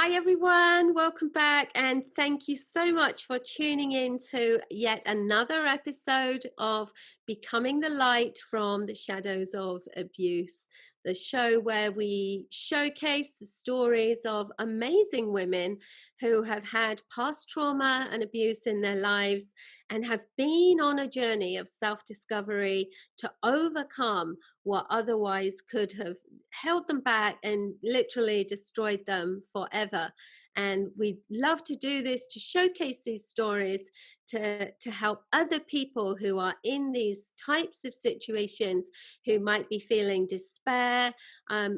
Hi everyone, welcome back, and thank you so much for tuning in to yet another episode of Becoming the Light from the Shadows of Abuse, the show where we showcase the stories of amazing women who have had past trauma and abuse in their lives and have been on a journey of self-discovery to overcome what otherwise could have held them back and literally destroyed them forever. And we love to do this to showcase these stories to help other people who are in these types of situations, who might be feeling despair,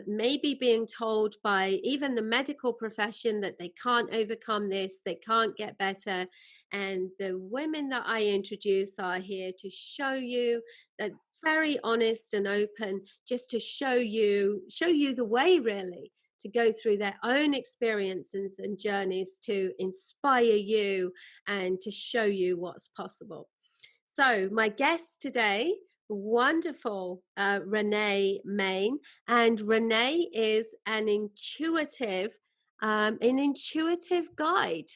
maybe being told by even the medical profession that they can't overcome this, they can't get better. And the women that I introduce are here to show you that, very honest and open, just to show you the way, really, to go through their own experiences and journeys to inspire you and to show you what's possible. So my guest today, wonderful Renee Mayne, and Renee is an intuitive guide.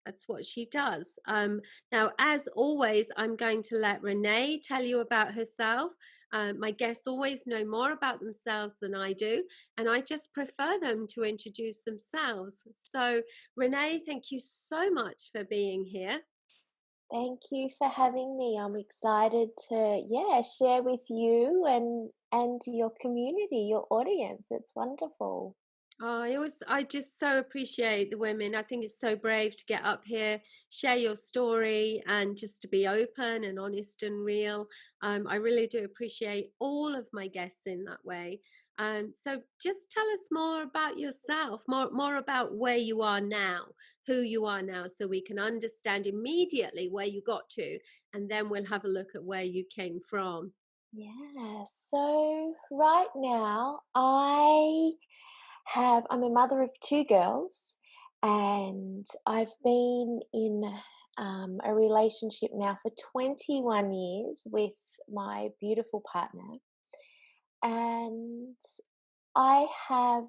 That's what she does. Now, as always, I'm going to let Renee tell you about herself. My guests always know more about themselves than I do, and I just prefer them to introduce themselves. So, Renee, thank you so much for being here. Thank you for having me. I'm excited to, share with you and your community, your audience. It's wonderful. Oh, I just so appreciate the women. I think it's so brave to get up here, share your story, and just to be open and honest and real. I really do appreciate all of my guests in that way. So just tell us more about yourself, more about where you are now, who you are now, so we can understand immediately where you got to, and then we'll have a look at where you came from. Yeah. So right now I'm a mother of two girls, and I've been in a relationship now for 21 years with my beautiful partner. And I have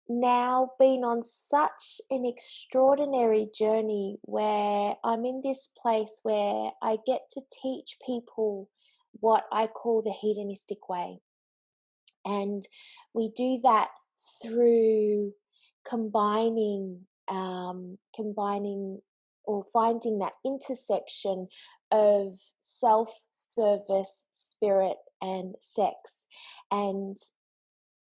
now been on such an extraordinary journey where I'm in this place where I get to teach people what I call the hedonistic way. And we do that through combining or finding that intersection of self-service, spirit, and sex, and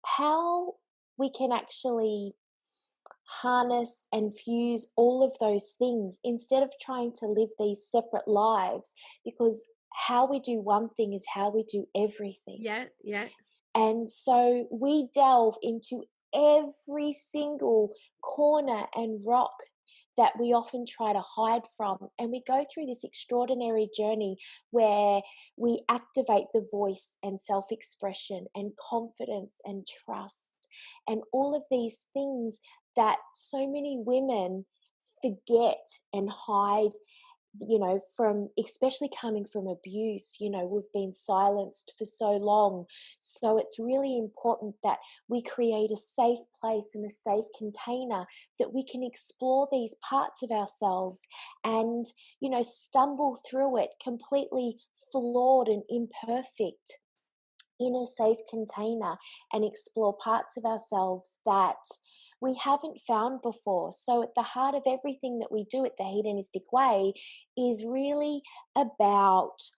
how we can actually harness and fuse all of those things instead of trying to live these separate lives, because how we do one thing is how we do everything. Yeah, yeah. And so we delve into every single corner and rock that we often try to hide from. And we go through this extraordinary journey where we activate the voice and self expression and confidence and trust and all of these things that so many women forget and hide, from, especially coming from abuse. We've been silenced for so long. So it's really important that we create a safe place and a safe container that we can explore these parts of ourselves and, stumble through it completely flawed and imperfect in a safe container and explore parts of ourselves that we haven't found before. So, at the heart of everything that we do at the hedonistic way is really about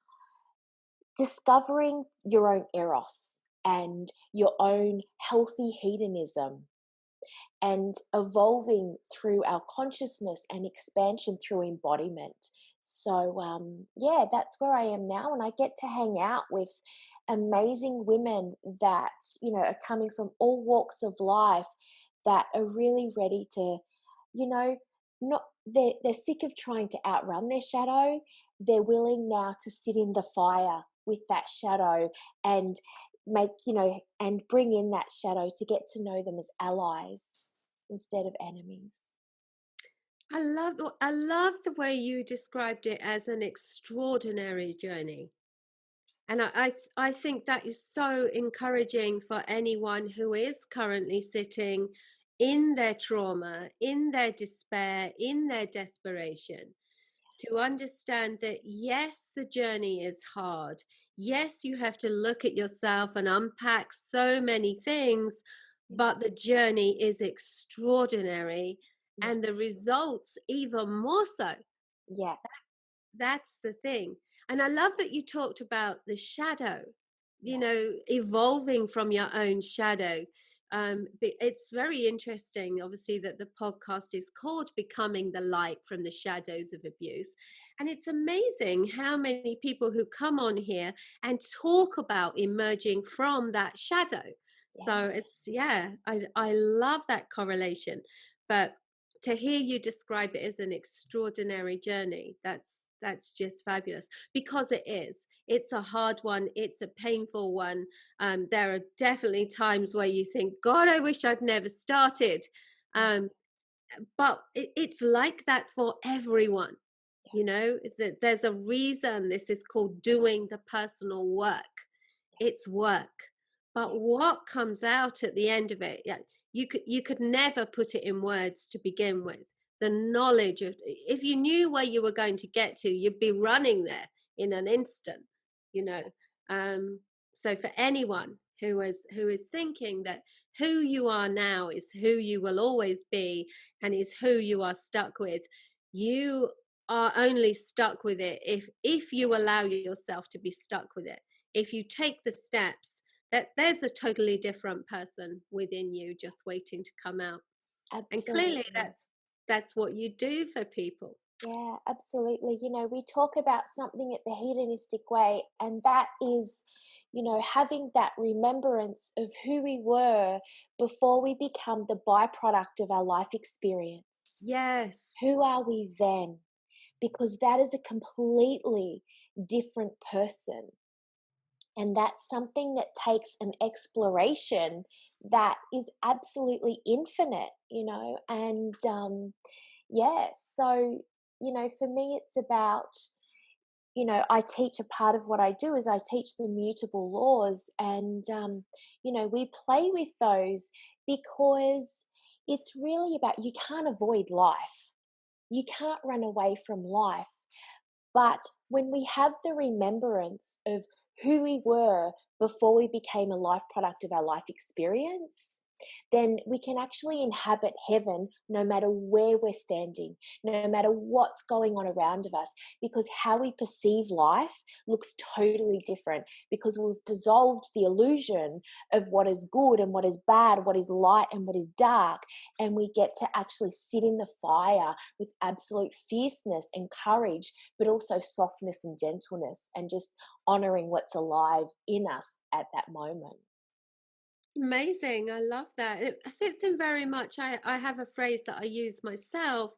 discovering your own eros and your own healthy hedonism and evolving through our consciousness and expansion through embodiment. So, that's where I am now, and I get to hang out with amazing women that are coming from all walks of life, that are really ready to, not they're sick of trying to outrun their shadow. They're willing now to sit in the fire with that shadow and and bring in that shadow to get to know them as allies instead of enemies. I love the way you described it as an extraordinary journey. And I think that is so encouraging for anyone who is currently sitting in their trauma, in their despair, in their desperation, to understand that yes, the journey is hard. Yes, you have to look at yourself and unpack so many things, Yeah. but the journey is extraordinary Yeah. and the results even more so. Yeah. That's the thing. And I love that you talked about the shadow, Yeah. evolving from your own shadow. It's very interesting, obviously, that the podcast is called Becoming the Light from the Shadows of Abuse. And it's amazing how many people who come on here and talk about emerging from that shadow. So Yeah. it's, yeah, I love that correlation. But to hear you describe it as an extraordinary journey, that's just fabulous, because it's a hard one, it's a painful one. There are definitely times where you think, God, I wish I'd never started. Yeah. um, but it's like that for everyone. That there's a reason this is called doing the personal work. It's work, Yeah. but what comes out at the end of it, yeah, you could never put it in words to begin with. The knowledge of, if you knew where you were going to get to, you'd be running there in an instant. you know um so for anyone who is thinking that who you are now is who you will always be and is who you are stuck with, you are only stuck with it if you allow yourself to be stuck with it. If you take the steps, that there's a totally different person within you just waiting to come out. And clearly Absolutely. that's what you do for people. Yeah, absolutely. We talk about something at the hedonistic way, and that is, having that remembrance of who we were before we become the byproduct of our life experience. Yes. Who are we then? Because that is a completely different person. And that's something that takes an exploration that is absolutely infinite, and yeah, so, for me, it's about, I teach, a part of what I do is I teach the mutable laws, and, we play with those because it's really about, you can't avoid life. You can't run away from life. But when we have the remembrance of who we were before we became a life product of our life experience, then we can actually inhabit heaven no matter where we're standing, no matter what's going on around of us, because how we perceive life looks totally different, because we've dissolved the illusion of what is good and what is bad, what is light and what is dark, and we get to actually sit in the fire with absolute fierceness and courage, but also softness and gentleness, and just honoring what's alive in us at that moment. Amazing. I love that. It fits in very much. I have a phrase that I use myself,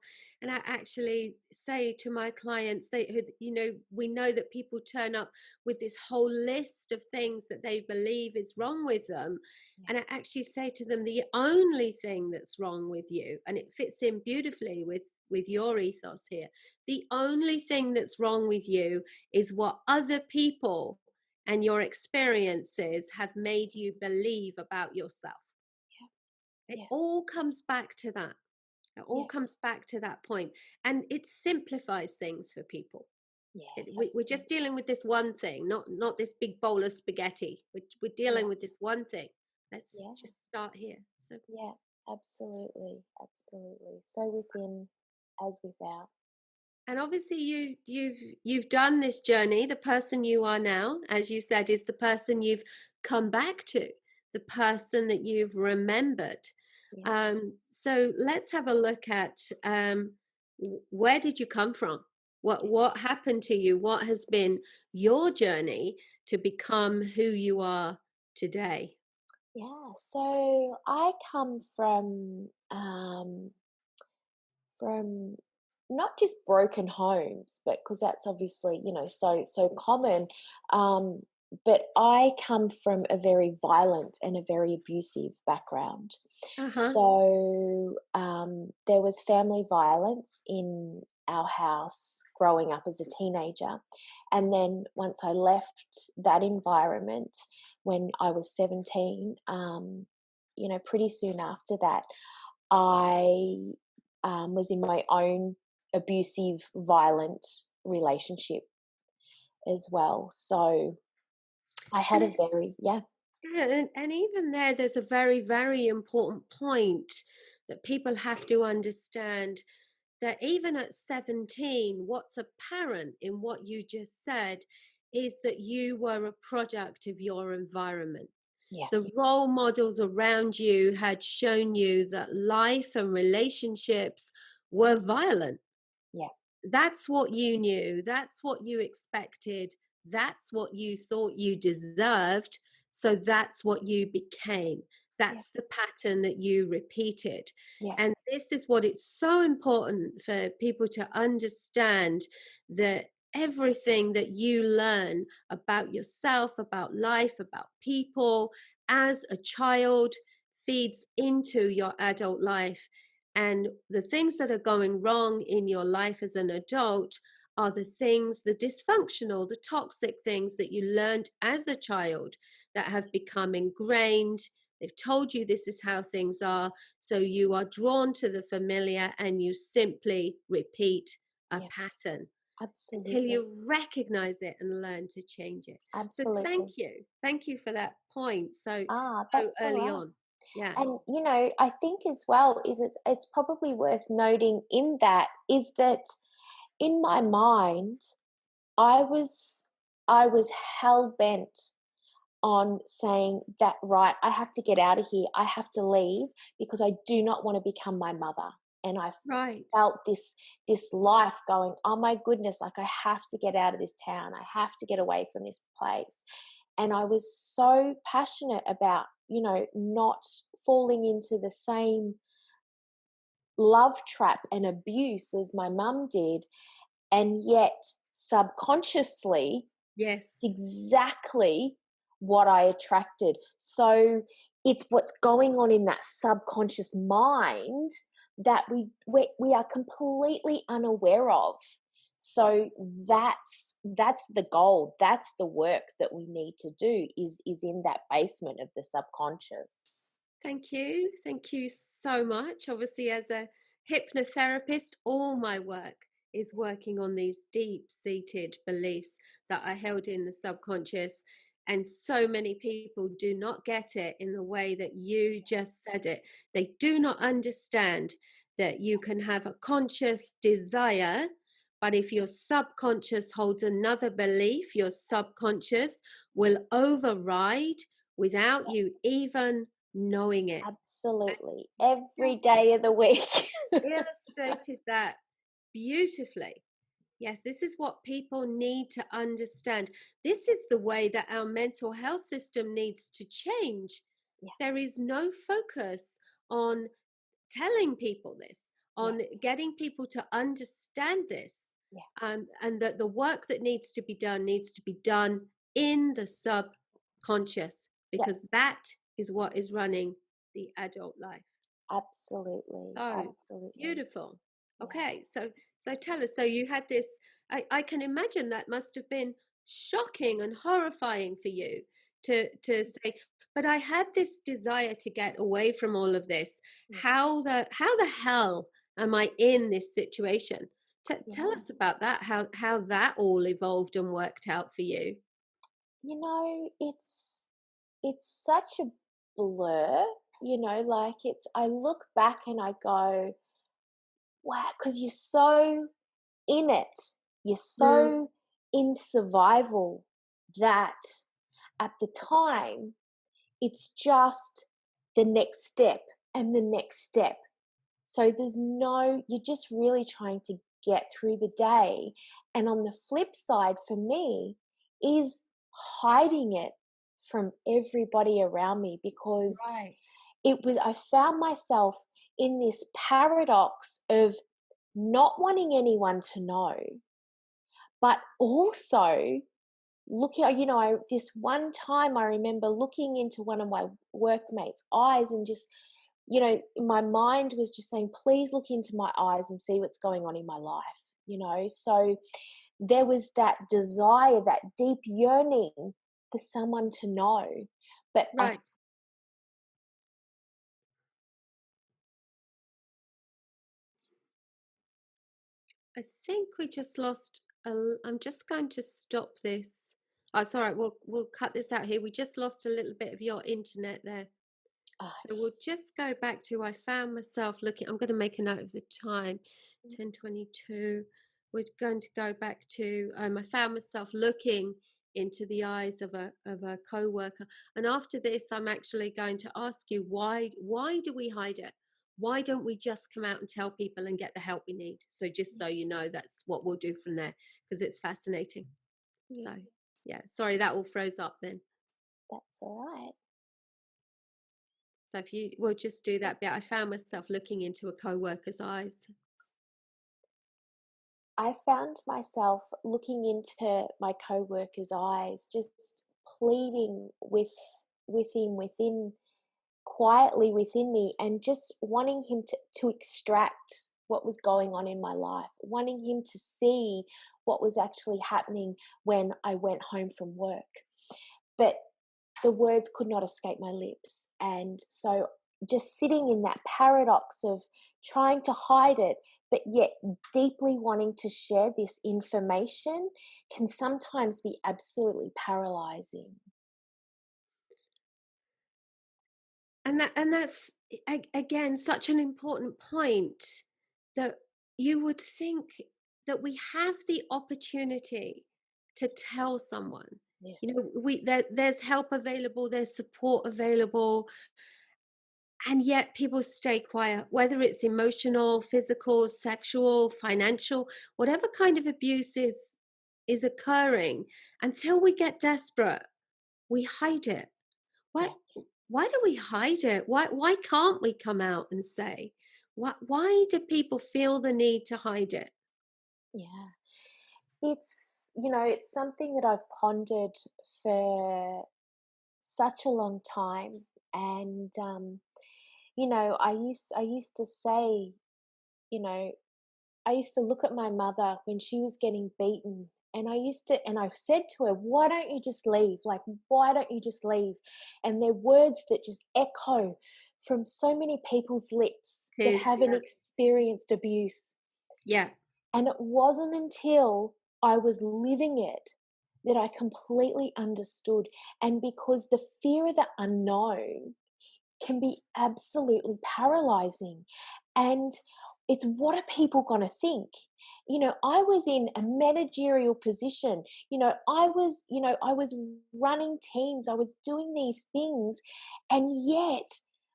and I actually say to my clients, we know that people turn up with this whole list of things that they believe is wrong with them. Yeah. And I actually say to them, the only thing that's wrong with you, and it fits in beautifully with your ethos here, the only thing that's wrong with you is what other people and your experiences have made you believe about yourself. It Yeah. all comes back to that. It all Yeah. comes back to that point. And it simplifies things for people. Yeah. We're just Absolutely. dealing with this one thing, not this big bowl of spaghetti. We're dealing Yeah. with this one thing. Let's Yeah. just start here. So, Yeah. Absolutely. Absolutely. So within as without. and obviously you've done this journey. The person you are now, as you said, is the person you've come back to, the person that you've remembered. Yeah. So let's have a look at, where did you come from? What happened to you? What has been your journey to become who you are today? Yeah. So I come from not just broken homes, but because that's obviously, so common. Um, but I come from a very violent and a very abusive background. Uh-huh. So there was family violence in our house growing up as a teenager. And then once I left that environment when I was 17, pretty soon after that, I was in my own abusive, violent relationship as well. So I had And a very, yeah, yeah, and even there's a very, very important point that people have to understand, that even at 17, what's apparent in what you just said is that you were a product of your environment. yeah, The role models around you had shown you that life and relationships were violent. yeah, That's what you knew, that's what you expected, that's what you thought you deserved, so that's what you became. yeah, That's the pattern that you repeated. yeah, And this is what it's so important for people to understand, that everything that you learn about yourself, about life, about people as a child feeds into your adult life. And the things that are going wrong in your life as an adult are the things, the dysfunctional, the toxic things that you learned as a child that have become ingrained. They've told you this is how things are. So you are drawn to the familiar and you simply repeat a yeah, pattern until absolutely, you recognize it and learn to change it. So thank absolutely. you. Thank you for that point so, so That's all early right. on. Yeah. And I think as well is it's probably worth noting in that is that in my mind, I was I was hell bent on saying that, right, I have to get out of here. I have to leave because I do not want to become my mother. And I Right. felt this life going, oh my goodness, like I have to get out of this town. I have to get away from this place. And I was so passionate about, not falling into the same love trap and abuse as my mum did. And yet subconsciously Yes. exactly what I attracted. So it's what's going on in that subconscious mind that we are completely unaware of. So that's the goal. That's the work that we need to do is in that basement of the subconscious. Thank you. Thank you so much. Obviously, as a hypnotherapist, all my work is working on these deep seated beliefs that are held in the subconscious. And so many people do not get it in the way that you just said it. They do not understand that you can have a conscious desire, but if your subconscious holds another belief, your subconscious will override without you even knowing it. Absolutely. And Every just day of the week. illustrated that beautifully. Yes, this is what people need to understand. This is the way that our mental health system needs to change. Yeah, There is no focus on telling people this, yeah, on getting people to understand this, yeah, and that the work that needs to be done in the subconscious, yeah. because that is what is running the adult life. Absolutely. So Absolutely. beautiful. Yeah. Okay, so tell us. So you had this. I can imagine that must have been shocking and horrifying for you to say. But I had this desire to get away from all of this. Yeah. How the hell am I in this situation? Tell Yeah. us about that. How that all evolved and worked out for you. It's such a blur, like I look back and I go, wow, because you're so in it. You're Mm, so in survival that at the time it's just the next step and the next step. So you're just really trying to get through the day. And on the flip side for me is hiding it from everybody around me because right. I found myself in this paradox of not wanting anyone to know, but also this one time I remember looking into one of my workmates' eyes and just, my mind was just saying, please look into my eyes and see what's going on in my life. So there was that desire, that deep yearning for someone to know. But I Right. I think we just lost. I'm just going to stop this. Oh, it's all right. We'll cut this out here. We just lost a little bit of your internet there. Ah, So we'll just go back to I found myself looking. I'm going to make a note of the time, 10:22. We're going to go back to I found myself looking into the eyes of a coworker. And after this, I'm actually going to ask you why do we hide it? Why don't we just come out and tell people and get the help we need? So just so you know, that's what we'll do from there because it's fascinating. yeah, So yeah, sorry that all froze up then. that's all right. So if you will just do that bit, I found myself looking into a coworker's eyes. I found myself looking into my coworker's eyes, just pleading with him within quietly within me, and just wanting him to extract what was going on in my life, wanting him to see what was actually happening when I went home from work. But the words could not escape my lips. And so just sitting in that paradox of trying to hide it, but yet deeply wanting to share this information can sometimes be absolutely paralyzing. And that's again such an important point that you would think that we have the opportunity to tell someone. Yeah, You know, there's help available, there's support available, and yet people stay quiet, whether it's emotional, physical, sexual, financial, whatever kind of abuse is occurring. Until we get desperate, we hide it. why yeah, why do we hide it? Why can't we come out and say? Why do people feel the need to hide it? yeah. It's something that I've pondered for such a long time. And I used to say, you know, I used to look at my mother when she was getting beaten, and I've said to her, "Why don't you just leave? Like, why don't you just leave?" And they're words that just echo from so many people's lips that Tis, haven't yeah. experienced abuse. Yeah. And it wasn't until I was living it that I completely understood. And because the fear of the unknown can be absolutely paralyzing. And it's, what are people going to think? I was in a managerial position. I was running teams, I was doing these things, and yet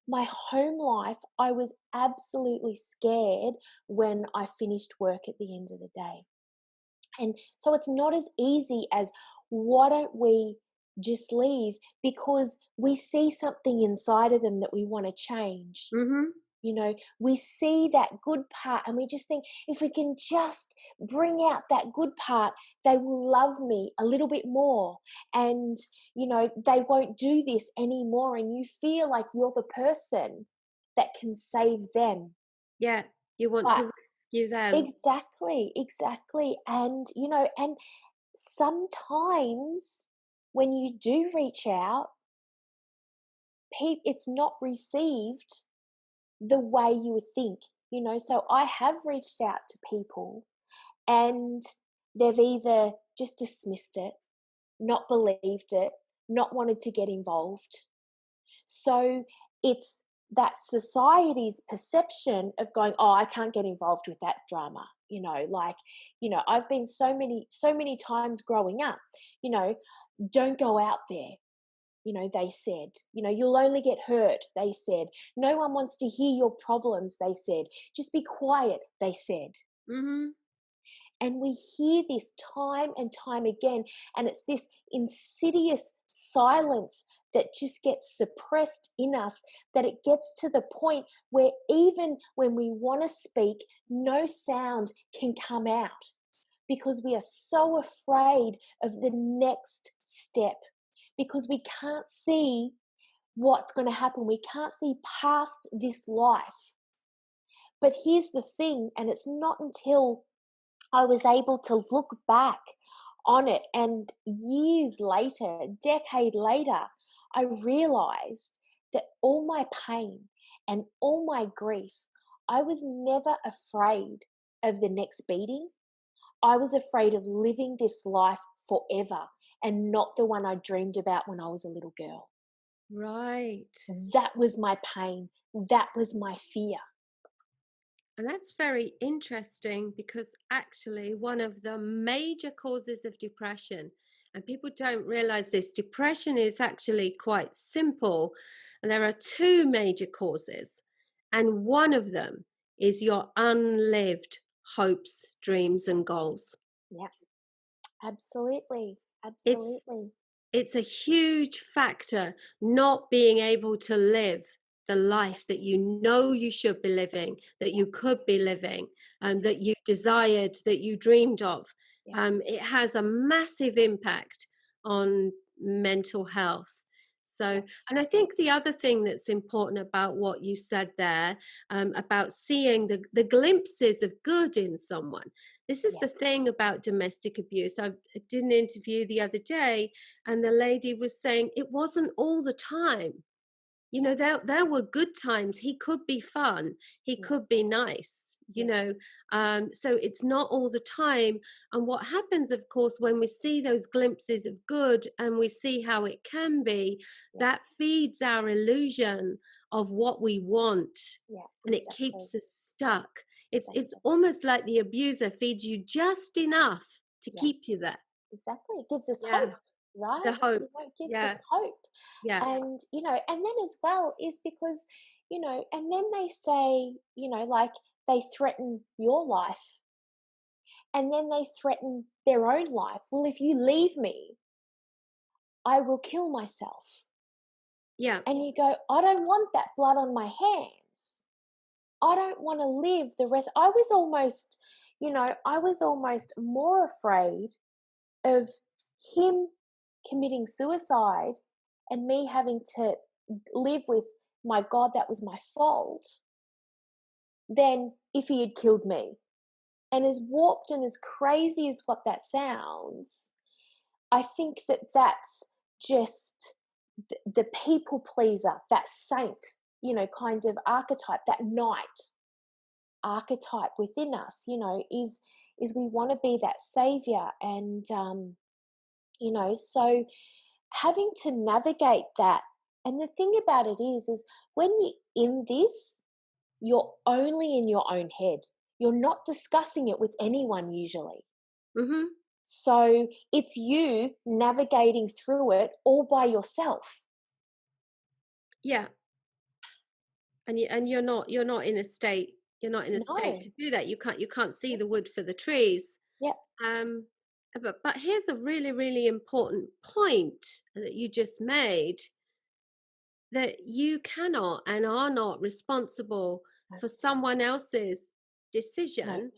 my home life, I was absolutely scared when I finished work at the end of the day. And so it's not as easy as, why don't we just leave? Because we see something inside of them that we want to change. Mm-hmm. We see that good part and we just think, if we can just bring out that good part, they will love me a little bit more. And, they won't do this anymore. And you feel like you're the person that can save them. Yeah. You want But to rescue them. exactly, exactly. And sometimes when you do reach out, it's not received the way you would think. So I have reached out to people, and they've either just dismissed it, not believed it, not wanted to get involved. So it's that society's perception of going, "Oh, I can't get involved with that drama." I've been so many times growing up, you know, "Don't go out there." They said, "You'll only get hurt," they said. "No one wants to hear your problems," they said. "Just be quiet," they said. Mm-hmm. And we hear this time and time again, and it's this insidious silence that just gets suppressed in us, that it gets to the point where even when we want to speak, no sound can come out because we are so afraid of the next step, because we can't see what's going to happen. We can't see past this life. But here's the thing, and it's not until I was able to look back on it, and years later, a decade later, I realized that all my pain and all my grief, I was never afraid of the next beating. I was afraid of living this life forever and not the one I dreamed about when I was a little girl. Right. That was my pain. That was my fear. And that's very interesting because actually, one of the major causes of depression, and people don't realize this, depression is actually quite simple. And there are two major causes. And one of them is your unlived hopes, dreams, and goals. Yeah, absolutely. It's Absolutely. it's a huge factor not being able to live the life that you know you should be living, that Yeah, you could be living, that you desired, that you dreamed of. yeah, It has a massive impact on mental health. yeah, So, and I think the other thing that's important about what you said there, about seeing the glimpses of good in someone. This is yeah, the thing about domestic abuse. I did an interview the other day, and the lady was saying it wasn't all the time. There were good times. He could be fun, he yeah, could be nice, yeah, so it's not all the time. And what happens, of course, when we see those glimpses of good and we see how it can be, yeah, that feeds our illusion of what we want, yeah, and it exactly, keeps us stuck. It's exactly. almost like the abuser feeds you just enough to Yeah, keep you there. exactly. It gives us Yeah, hope, right? the hope. It gives us Yeah, hope. yeah. And, and then as well is because, and then they say, like they threaten your life and then they threaten their own life. Well, if you leave me, I will kill myself. Yeah. And you go, I don't want that blood on my hands. I don't want to live the rest. I was almost more afraid of him committing suicide and me having to live with, my God, that was my fault, than if he had killed me. And as warped and as crazy as what that sounds, I think that that's just the people pleaser, that saint, kind of archetype, that knight archetype within us, is we want to be that savior. And, so having to navigate that. And the thing about it is when you're in this, you're only in your own head. You're not discussing it with anyone usually. Mm-hmm. So it's you navigating through it all by yourself. Yeah. And you're not in a state, No. to do that. You can't see the wood for the trees. Yeah. um but here's a really, really important point that you just made, that you cannot and are not responsible No. for someone else's No. decision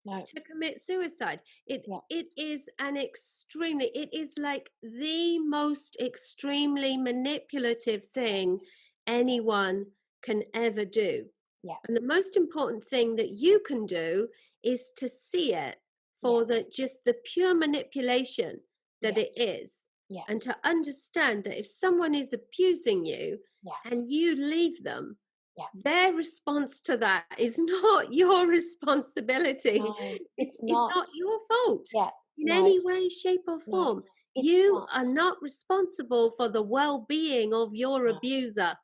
No. to commit suicide. it Yeah. it is an extremely, it is like the most extremely manipulative thing anyone can ever do. Yeah. And the most important thing that you can do is to see it Yeah. for the just the pure manipulation that Yeah. it is, Yeah. and to understand that if someone is abusing you Yeah. and you leave them, Yeah. their response to that is not your responsibility. No. It's It's not. not your fault Yeah. in No. any way, shape, or No. form. It's You not. are not responsible for the well-being of your No. abuser.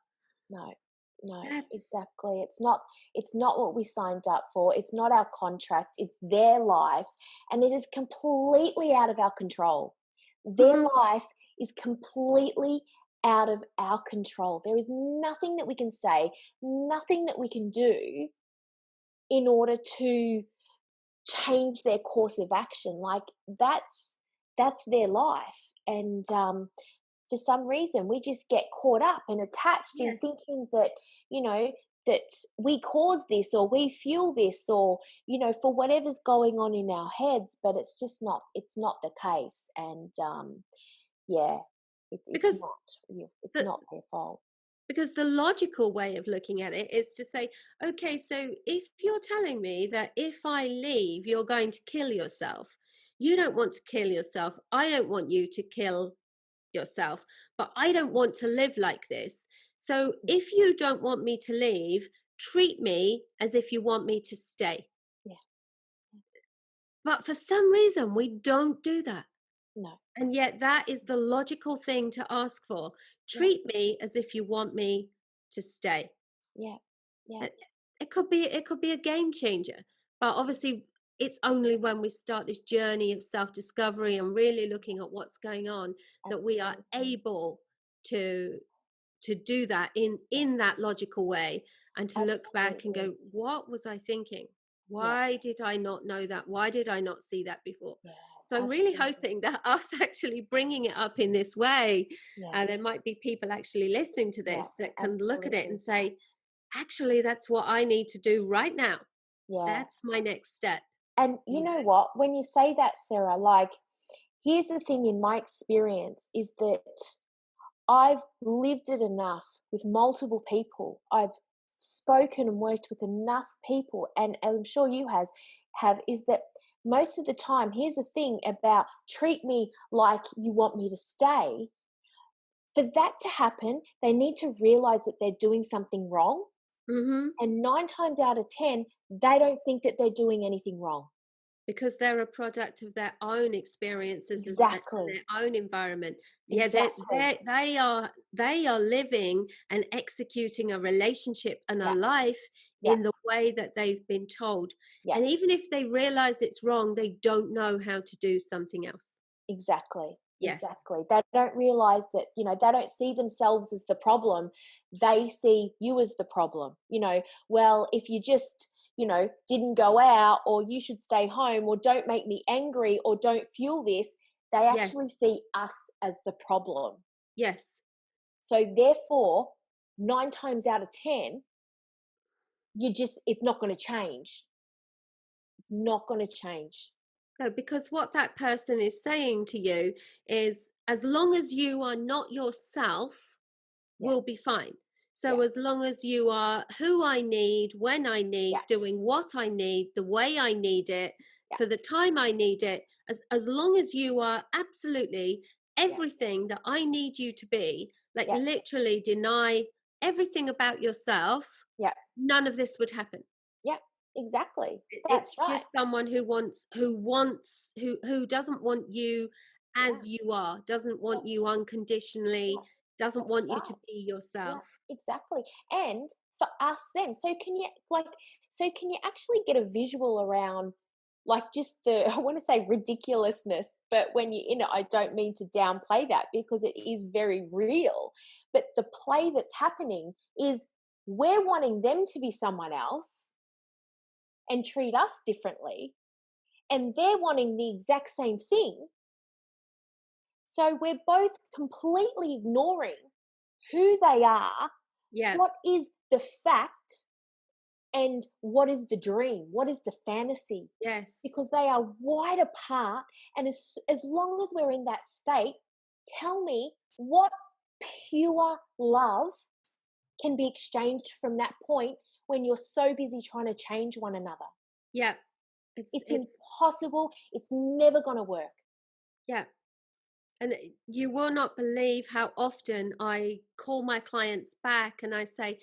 No. No. That's Exactly. It's not what we signed up for. It's not our contract. It's their life. And it is completely out of our control. Their Mhm. life is completely out of our control. There is nothing that we can say, nothing that we can do in order to change their course of action. Like that's their life. And for some reason we just get caught up and attached in Yes. thinking that, you know that we cause this or we fuel this, or for whatever's going on in our heads. But it's not the case. And yeah, it's Because not it's the not their fault. because the logical way of looking at it is to say, okay, so if you're telling me that if I leave, you're going to kill yourself, you don't want to kill yourself. I don't want you to kill yourself, but I don't want to live like this. So if you don't want me to leave, treat me as if you want me to stay. Yeah. But for some reason, we don't do that. No. And yet that is the logical thing to ask for. Yeah. Treat me as if you want me to stay. Yeah. Yeah. It, it could be a game changer. But obviously it's only when we start this journey of self-discovery and really looking at what's going on that we are Absolutely. able to do that in that logical way, and to look back and Absolutely. go, what was I thinking? Yeah. Why did I not know that? Why did I not see that before? Yeah. So I'm really Absolutely. hoping that us actually bringing it up in this way, Yeah. there might be people actually listening to Yeah. this that can look at it and Absolutely. say, actually, that's what I need to do right now. Yeah. That's my next step. And you You know know? what? When you say that, Sarah, like, here's the thing in my experience is that I've lived it enough with multiple people. I've spoken and worked with enough people, and I'm sure you have, is that most of the time, here's the thing about treat me like you want me to stay. For that to happen, they need to realize that they're doing something wrong. Hmm. And 9 times out of 10, they don't think that they're doing anything wrong. Because they're a product of their own experiences and Exactly. their own environment. Yeah, Exactly. they are living and executing a relationship and a Yeah. life Yeah. in the way that they've been told. Yeah. And even if they realize it's wrong, they don't know how to do something else. Exactly. Yes. Exactly. They don't realize that, they don't see themselves as the problem. They see you as the problem. Well, if you just, didn't go out, or you should stay home, or don't make me angry, or don't fuel this, they Yes. actually see us as the problem. Yes. So therefore, 9 times out of 10, it's not going to change. It's not going to change. No, because what that person is saying to you is, as long as you are not yourself, Yeah. will be fine. So Yeah. as long as you are who I need, when I Yeah. need, doing what I need, the way I need it, Yeah. for the time I need it, as long as you are absolutely Yeah. everything that I need you to be, like Yeah. literally deny everything about yourself, Yeah. none of this would happen. Yeah. Exactly. It's That's right. just someone who doesn't want you Yeah. as you are, doesn't Yeah. want you unconditionally, Yeah. doesn't That's want you to right. be Yeah, yourself. exactly. And for us them, so can you actually get a visual around, like, just the I want to say ridiculousness, but when you're in it, I don't mean to downplay that because it is very real. But the play that's happening is we're wanting them to be someone else and treat us differently, and they're wanting the exact same thing. So we're both completely ignoring who they are, Yeah. what is the fact, and what is the dream, what is the fantasy, Yes. because they are wide apart. And as long as we're in that state, tell me what pure love can be exchanged from that point when you're so busy trying to change one another. Yeah. It's It's impossible. It's never going to work. yeah. And you will not believe how often I call my clients back and I say,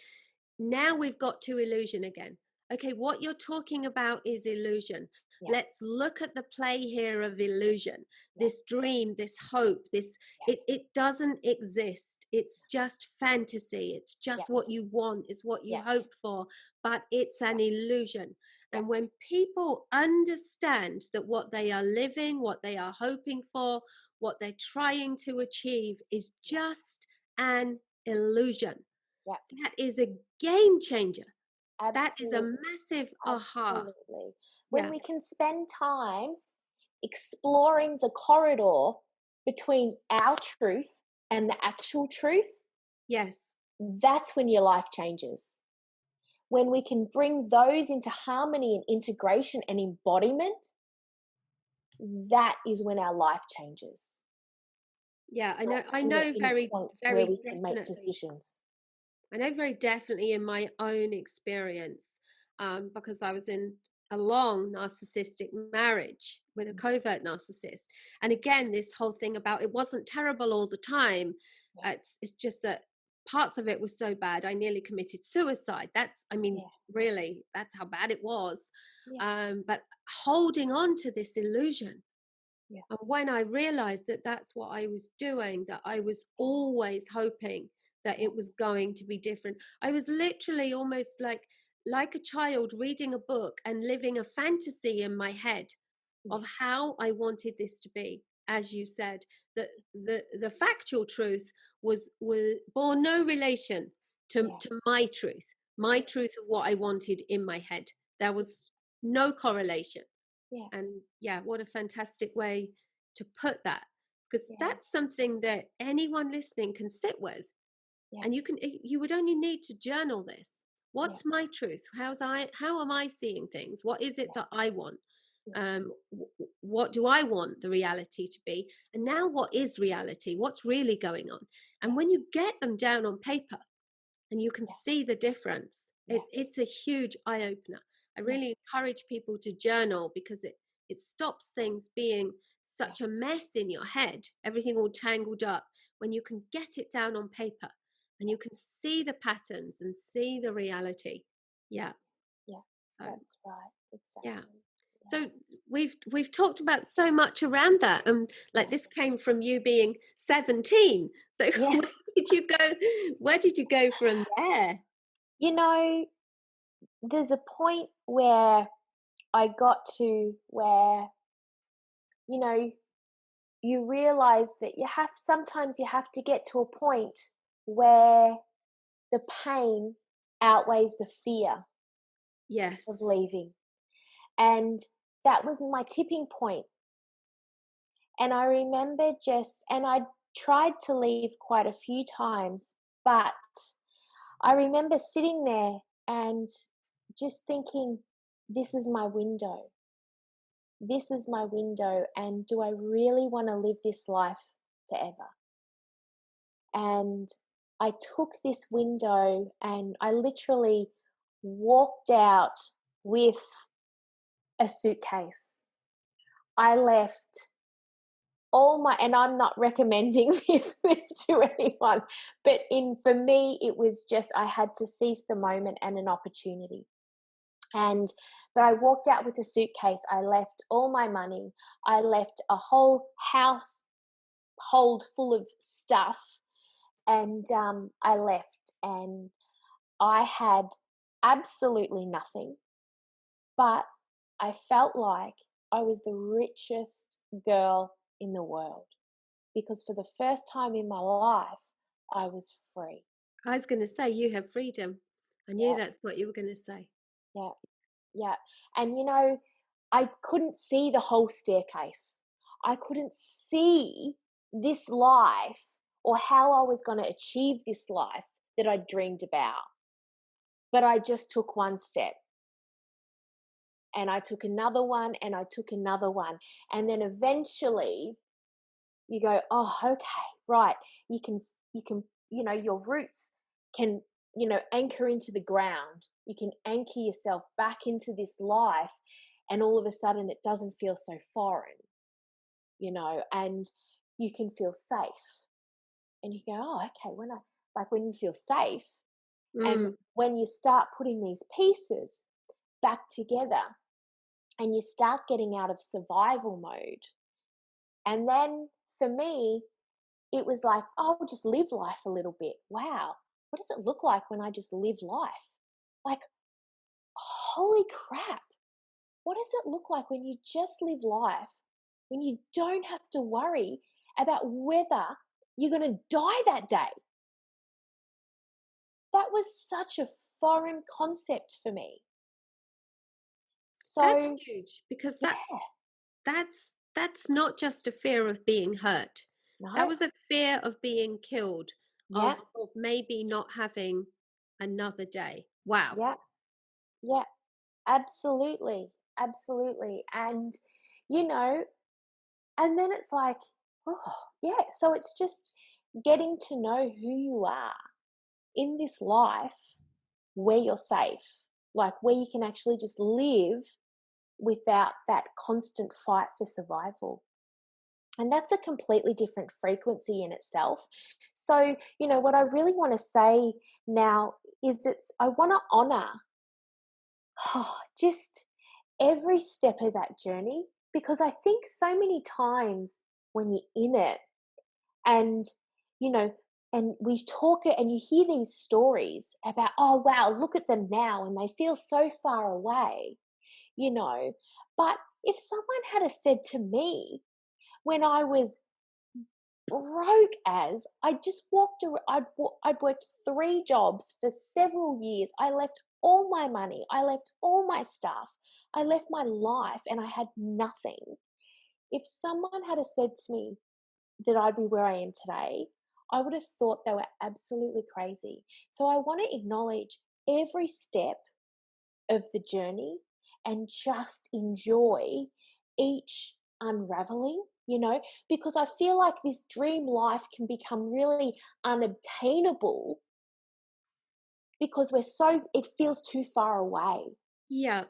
now we've got to illusion again. Okay, what you're talking about is illusion. Yeah. Let's look at the play here of illusion. Yeah. This dream, this hope, this Yeah. it doesn't exist. It's just fantasy. It's Yeah. just what you want, it's what you Yeah. hope for, but it's Yeah. an illusion. Yeah. And when people understand that what they are living, what they are hoping for, what they're trying to achieve is Yeah. just an illusion, Yeah. that is a game changer. That is a Absolutely. massive aha. Absolutely. When Yeah. we can spend time exploring the corridor between our truth and the actual truth, Yes. that's when your life changes. When we can bring those into harmony and integration and embodiment, that is when our life changes. Yeah. I Right. know. I And we're know in a very, point where very we can make definitely. decisions. I know very definitely in my own experience, because I was in a long narcissistic marriage with a Mm. covert narcissist. And again, this whole thing about it wasn't terrible all the time. Yeah. It's just that parts of it were so bad I nearly committed suicide. That's, I mean, yeah, really, that's how bad it was. yeah, But holding on to this illusion, yeah, and when I realized that that's what I was doing, that I was yeah, always hoping that yeah, it was going to be different, I was literally almost like a child reading a book and living a fantasy in my head yeah, of how I wanted this to be. As you said, that the factual truth was bore no relation yeah, to my truth of what I wanted in my head. There was no correlation. yeah, And yeah, what a fantastic way to put that, because yeah, that's something that anyone listening can sit with. yeah, And you would only need to journal this. yeah, What's my truth? How am I seeing things? What is it yeah, that I want? yeah, What do I want the reality to be? And now, what is reality? What's really going on? And yeah, when you get them down on paper and you can yeah, see the difference, yeah, it's a huge eye opener. I yeah, really encourage people to journal, because it stops things being yeah, such a mess in your head, everything all tangled up, when you can get it down on paper and yeah, you can see the patterns and see the reality. Yeah. yeah. So That's right. yeah. Exactly. So we've talked about so much around that, and Yeah. like this came from you being 17. So Yeah. Yeah. where did you go from there? You know, there's a point where I got to where, you know, you realize that sometimes you have to get to a point where the pain outweighs the fear of Yes. leaving. And that was my tipping point. And I remember and I tried to leave quite a few times, but I remember sitting there and just thinking, this is my window. This is my window. And do I really want to live this life forever? And I took this window and I literally walked out with a suitcase. I left and I'm not recommending this to anyone, but for me it was just, I had to seize the moment and an opportunity. And but I walked out with a suitcase. I left all my money. I left a whole house hold full of stuff, and I left, and I had absolutely nothing, but I felt like I was the richest girl in the world, because for the first time in my life, I was free. I was going to say, you have freedom. I knew Yeah, that's what you were going to say. yeah, yeah. And I couldn't see the whole staircase. I couldn't see this life, or how I was going to achieve this life that I dreamed about. But I just took one step, and I took another one, and I took another one. And then eventually you go, oh, okay, right. Your roots can, anchor into the ground. You can anchor yourself back into this life. And all of a sudden it doesn't feel so foreign, and you can feel safe. And you go, oh, okay, when you feel safe, and Mm. when you start putting these pieces back together, and you start getting out of survival mode. And then for me, it was like, oh, I'll just live life a little bit. Wow, what does it look like when I just live life? Like, holy crap, what does it look like when you just live life, when you don't have to worry about whether you're going to die that day? That was such a foreign concept for me. That's So, huge, because yeah, that's not just a fear of being hurt. That no, was a fear of being killed, yeah, of maybe not having another day. Wow. yeah, yeah, absolutely, absolutely. And, you know, and then it's like, oh, yeah, so it's just getting to know who you are in this life where you're safe, like where you can actually just live without that constant fight for survival. And that's a completely different frequency in itself. So, what I really want to say now is I want to honor just every step of that journey, because I think so many times when you're in it, and you know and we talk it, and you hear these stories about, oh wow, look at them now, and they feel so far away, you know but if someone had a said to me when I was broke, as I just walked around, I'd worked 3 jobs for several years, I left all my money, I left all my stuff, I left my life, and I had nothing. If someone had a said to me that I'd be where I am today, I would have thought they were absolutely crazy. So I want to acknowledge every step of the journey and just enjoy each unraveling, because I feel like this dream life can become really unobtainable because it feels too far away. Yeah.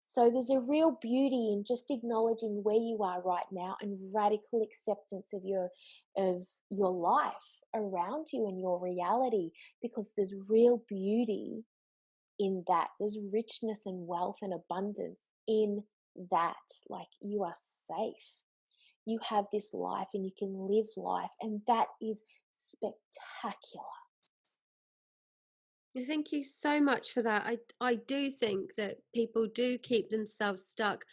So there's a real beauty in just acknowledging where you are right now and radical acceptance of your life around you and your reality, because there's real beauty in that. There's richness and wealth and abundance in that. Like, you are safe. You have this life and you can live life, and that is spectacular. Thank you so much for that. I do think that people do keep themselves stuck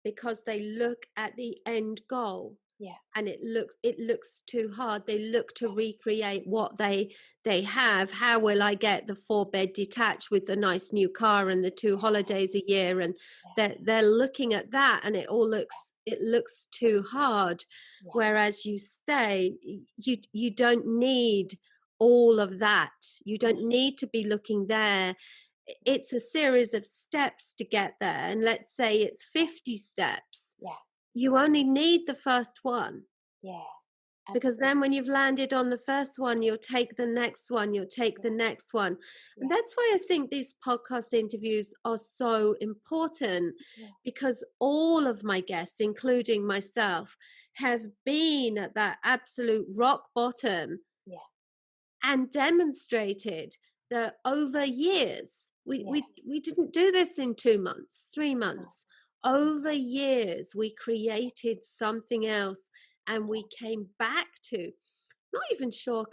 because they look at the end goal, Yeah. and it looks too hard. They look to recreate what they have. How will I get the 4-bed detached with the nice new car and the 2 holidays a year? And Yeah. they're looking at that, and it looks too hard. Yeah. Whereas you say you don't need all of that. You Yeah. don't need to be looking there. It's a series of steps to get there. And let's say it's 50 steps. Yeah. You only need the first one, Yeah. because Absolutely. then when you've landed on the first one, you'll take the next one, you'll take the Yeah. next one. And Yeah. that's why I think these podcast interviews are so important, Yeah. because all of my guests, including myself, have been at that absolute rock bottom Yeah. and demonstrated that over years, we, Yeah. we, we didn't do this in 2 months, three No. months. Over years, we created something else, and Yeah. we came back to, not even sure,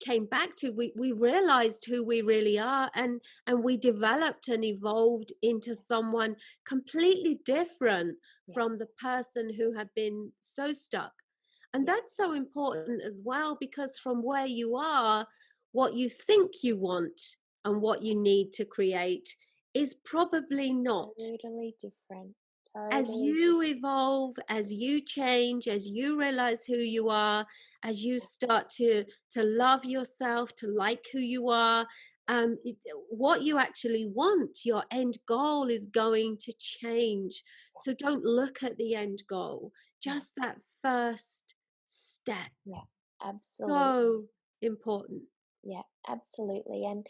came back to, we realized who we really are, and we developed and evolved into someone completely different Yeah. from the person who had been so stuck. And Yeah. that's so important as well, because from where you are, what you think you want and what you need to create is probably not. Totally different. As Totally you different. evolve, as you change, as you realize who you are, as you start to love yourself, to like who you are, what you actually want, your end goal, is going to change. So don't look at the end goal, Yeah. just that first step. Yeah. Absolutely. So important. Yeah, absolutely. And,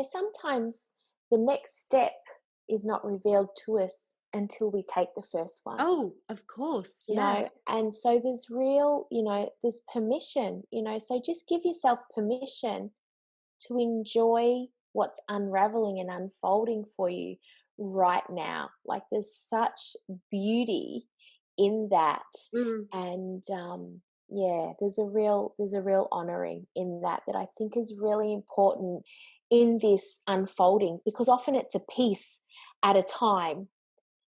sometimes the next step is not revealed to us until we take the first one, Oh, of course, yes. and so there's permission, so just give yourself permission to enjoy what's unraveling and unfolding for you right now. Like, there's such beauty in that. Mm, And yeah, there's a real honoring in that I think is really important in this unfolding, because often it's a piece at a time.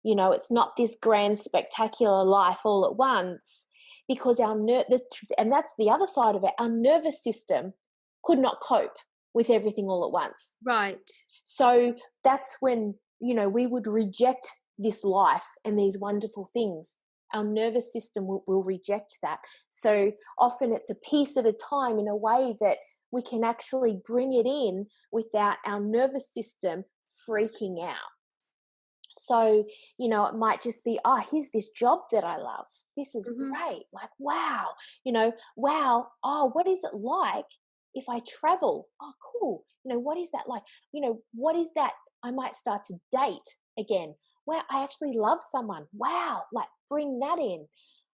It's not this grand spectacular life all at once, because and that's the other side of it, our nervous system could not cope with everything all at once. right. So that's when, we would reject this life and these wonderful things. Our nervous system will reject that. So often it's a piece at a time, in a way that we can actually bring it in without our nervous system freaking out. So, it might just be, oh, here's this job that I love. This is Hmm. great. Like, wow, wow. Oh, what is it like if I travel? Oh, cool. What is that like? What is that? I might start to date again. Wow, I actually love someone. Wow, like, bring that in.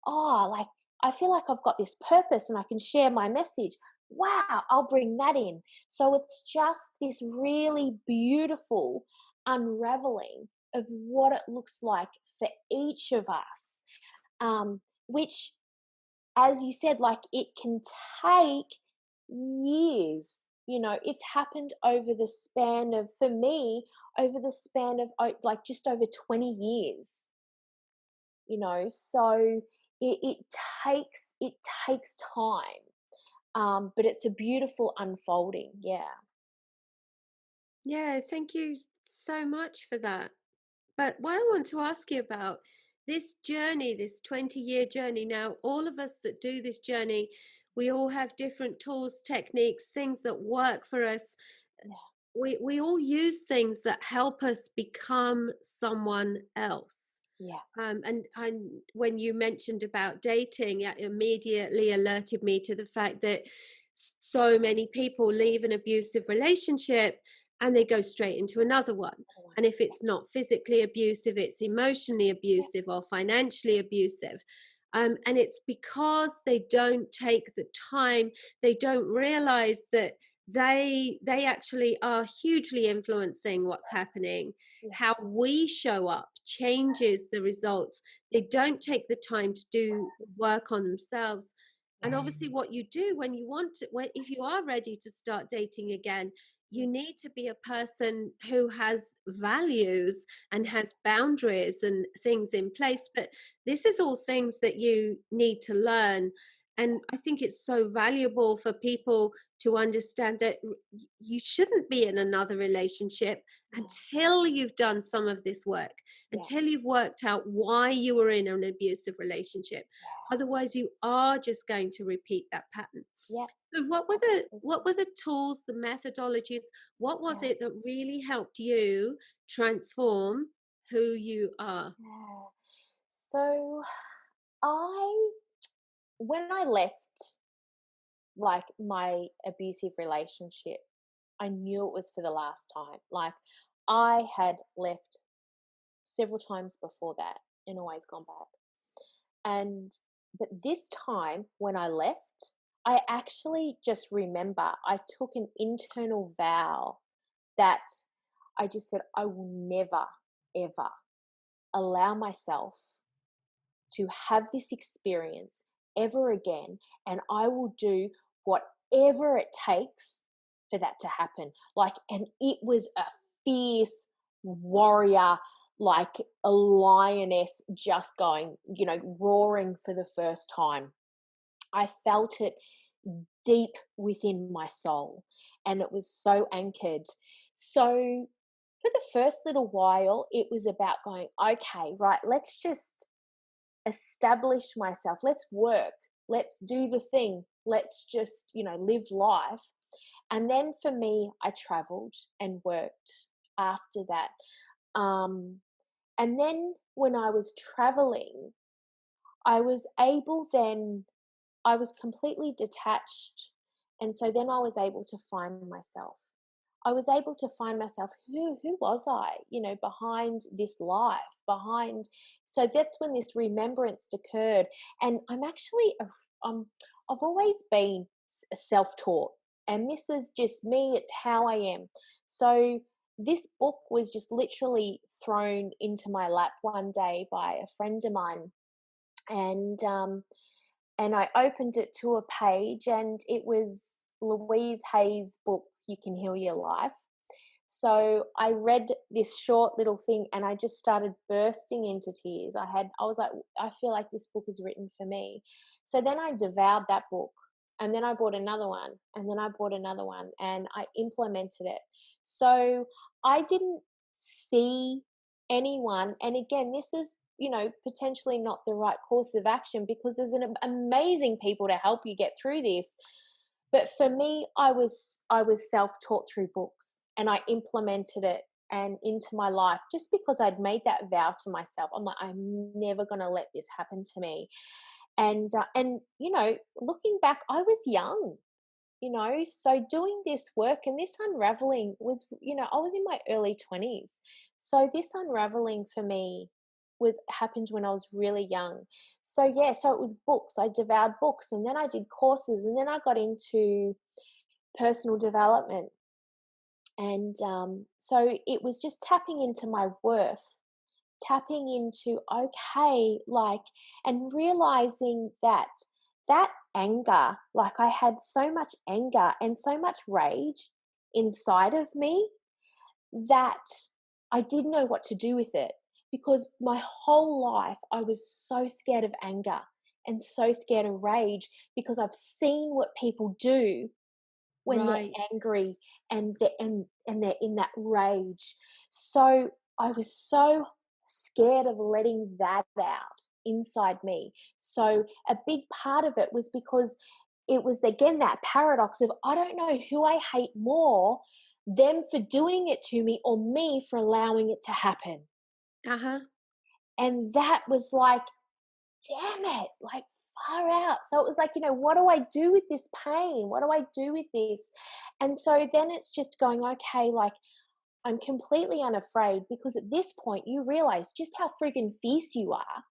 Oh, like, I feel like I've got this purpose and I can share my message. Wow, I'll bring that in. So it's just this really beautiful unraveling of what it looks like for each of us, which, as you said, like it can take years. It's happened over the span of, for me, over the span of like just over 20 years. So it takes time, but it's a beautiful unfolding. Yeah, Yeah, thank you so much for that. But what I want to ask you about this journey, this 20-year journey, now, all of us that do this journey, we all have different tools, techniques, things that work for us. yeah, We all use things that help us become someone else. yeah, And when you mentioned about dating, it immediately alerted me to the fact that so many people leave an abusive relationship and they go straight into another one. another one. And if it's not physically abusive, it's emotionally Yeah, abusive or financially abusive. And it's because they don't take the time, they don't realize that they actually are hugely influencing what's happening. yeah, How we show up changes the results. They don't take the time to do work on themselves. yeah, And obviously, what you do when you want to, if you are ready to start dating again, you need to be a person who has values and yeah, has boundaries and things in place. But this is all things that you need to learn. And I think it's so valuable for people to understand that you shouldn't be in another relationship yeah, until you've done some of this work, yeah, until you've worked out why you were in an abusive relationship. Otherwise, you are just going to repeat that pattern. yeah, So absolutely. what were the tools, the methodologies? What was Yeah, it that really helped you transform who you are? yeah. So I, when I left like my abusive relationship, I knew it was for the last time. Like I had left several times before that and always gone back. And but this time when I left, I actually just remember I took an internal vow that I just said I will never ever allow myself to have this experience ever again, and I will do whatever it takes for that to happen. Like, and it was a fierce warrior, like a lioness just going, roaring for the first time. I felt it deep within my soul, and it was so anchored. So, for the first little while, it was about going, okay, right, let's just establish myself. Let's work. Let's do the thing. Let's just, live life. And then for me, I traveled and worked after that. Um, and then when I was traveling, I was able then, I was completely detached. And so then I was able to find myself. I was able to find myself. Who was I? Behind this life, behind. So that's when this remembrance occurred, and I'm actually, I've always been self-taught, and this is just me. It's how I am. So this book was just literally thrown into my lap one day by a friend of mine, and I opened it to a page, and it was Louise Hay's book, You Can Heal Your Life. So I read this short little thing and I just started bursting into tears. I was like, I feel like this book is written for me. So then I devoured that book, and then I bought another one, and then I bought another one, and I implemented it. So I didn't see anyone, and again, this is, potentially not the right course of action, because there's an amazing people to help you get through this. But for me, I was self-taught through books, and I implemented it and into my life just because I'd made that vow to myself. I'm like, I'm never going to let this happen to me. And looking back, I was young, so doing this work and this unraveling was, I was in my early 20s. So this unraveling for me was happened when I was really young. So yeah, so it was books. I devoured books, and then I did courses, and then I got into personal development. And so it was just tapping into my worth, tapping into, okay, like, and realizing that that anger, like I had so much anger and so much rage inside of me that I didn't know what to do with it, because my whole life I was so scared of anger and so scared of rage, because I've seen what people do when they're Right. angry and they're in that rage. So I was so scared of letting that out inside me. So a big part of it was because it was, again, that paradox of, I don't know who I hate more, them for doing it to me or me for allowing it to happen. Uh-huh. And that was like, damn it, like, far out. So it was like, what do I do with this pain? What do I do with this? And so then it's just going, okay, like, I'm completely unafraid, because at this point you realize just how friggin' fierce you are,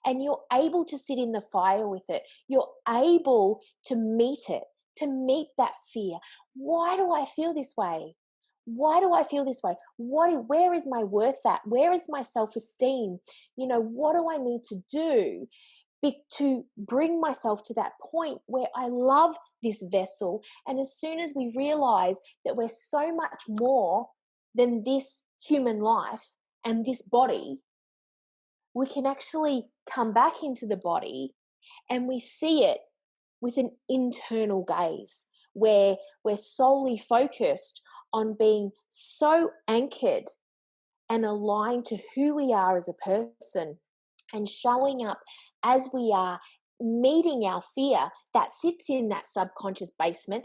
and you're able to sit in the fire with it. You're able to meet it, to meet that fear. Why do I feel this way? Why do I feel this way? Where is my worth at? Where is my self-esteem? What do I need to do to bring myself to that point where I love this vessel? And as soon as we realize that we're so much more than this human life and this body, we can actually come back into the body and we see it with an internal gaze, where we're solely focused on being so anchored and aligned to who we are as a person, and showing up as we are, meeting our fear that sits in that subconscious basement,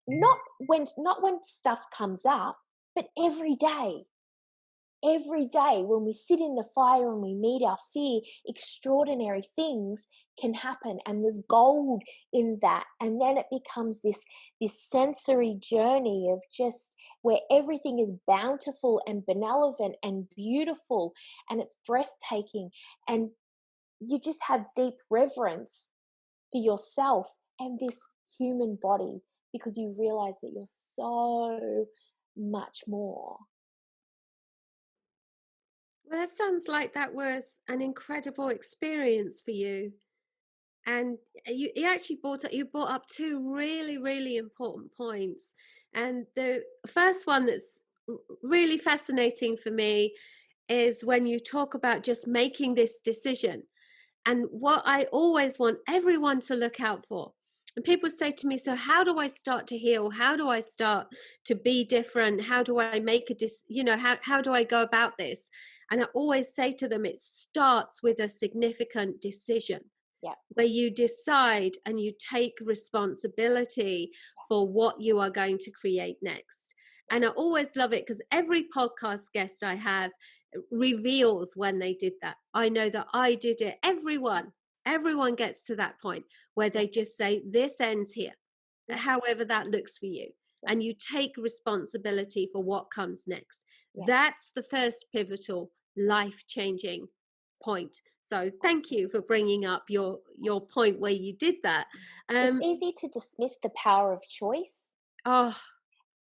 not when stuff comes up, but every day when we sit in the fire and we meet our fear, extraordinary things can happen, and there's gold in that. And then it becomes this sensory journey of just where everything is bountiful and benevolent and beautiful, and it's breathtaking, and you just have deep reverence for yourself and this human body, because you realize that you're so much more. Well, that sounds like that was an incredible experience for you. And you actually brought up two really, really important points. And the first one that's really fascinating for me is when you talk about just making this decision. And what I always want everyone to look out for. And people say to me, so how do I start to heal? How do I start to be different? How do I make how do I go about this? And I always say to them, it starts with a significant decision Yeah. where you decide and you take responsibility for what you are going to create next. And I always love it because every podcast guest I have reveals when they did that. I know that I did it. Everyone gets to that point where they just say, this ends here, Yeah. however that looks for you. Yeah. And you take responsibility for what comes next. Yeah. That's the first pivotal, life-changing point. So thank you for bringing up your point where you did that. It's Um, easy to dismiss the power of choice, oh,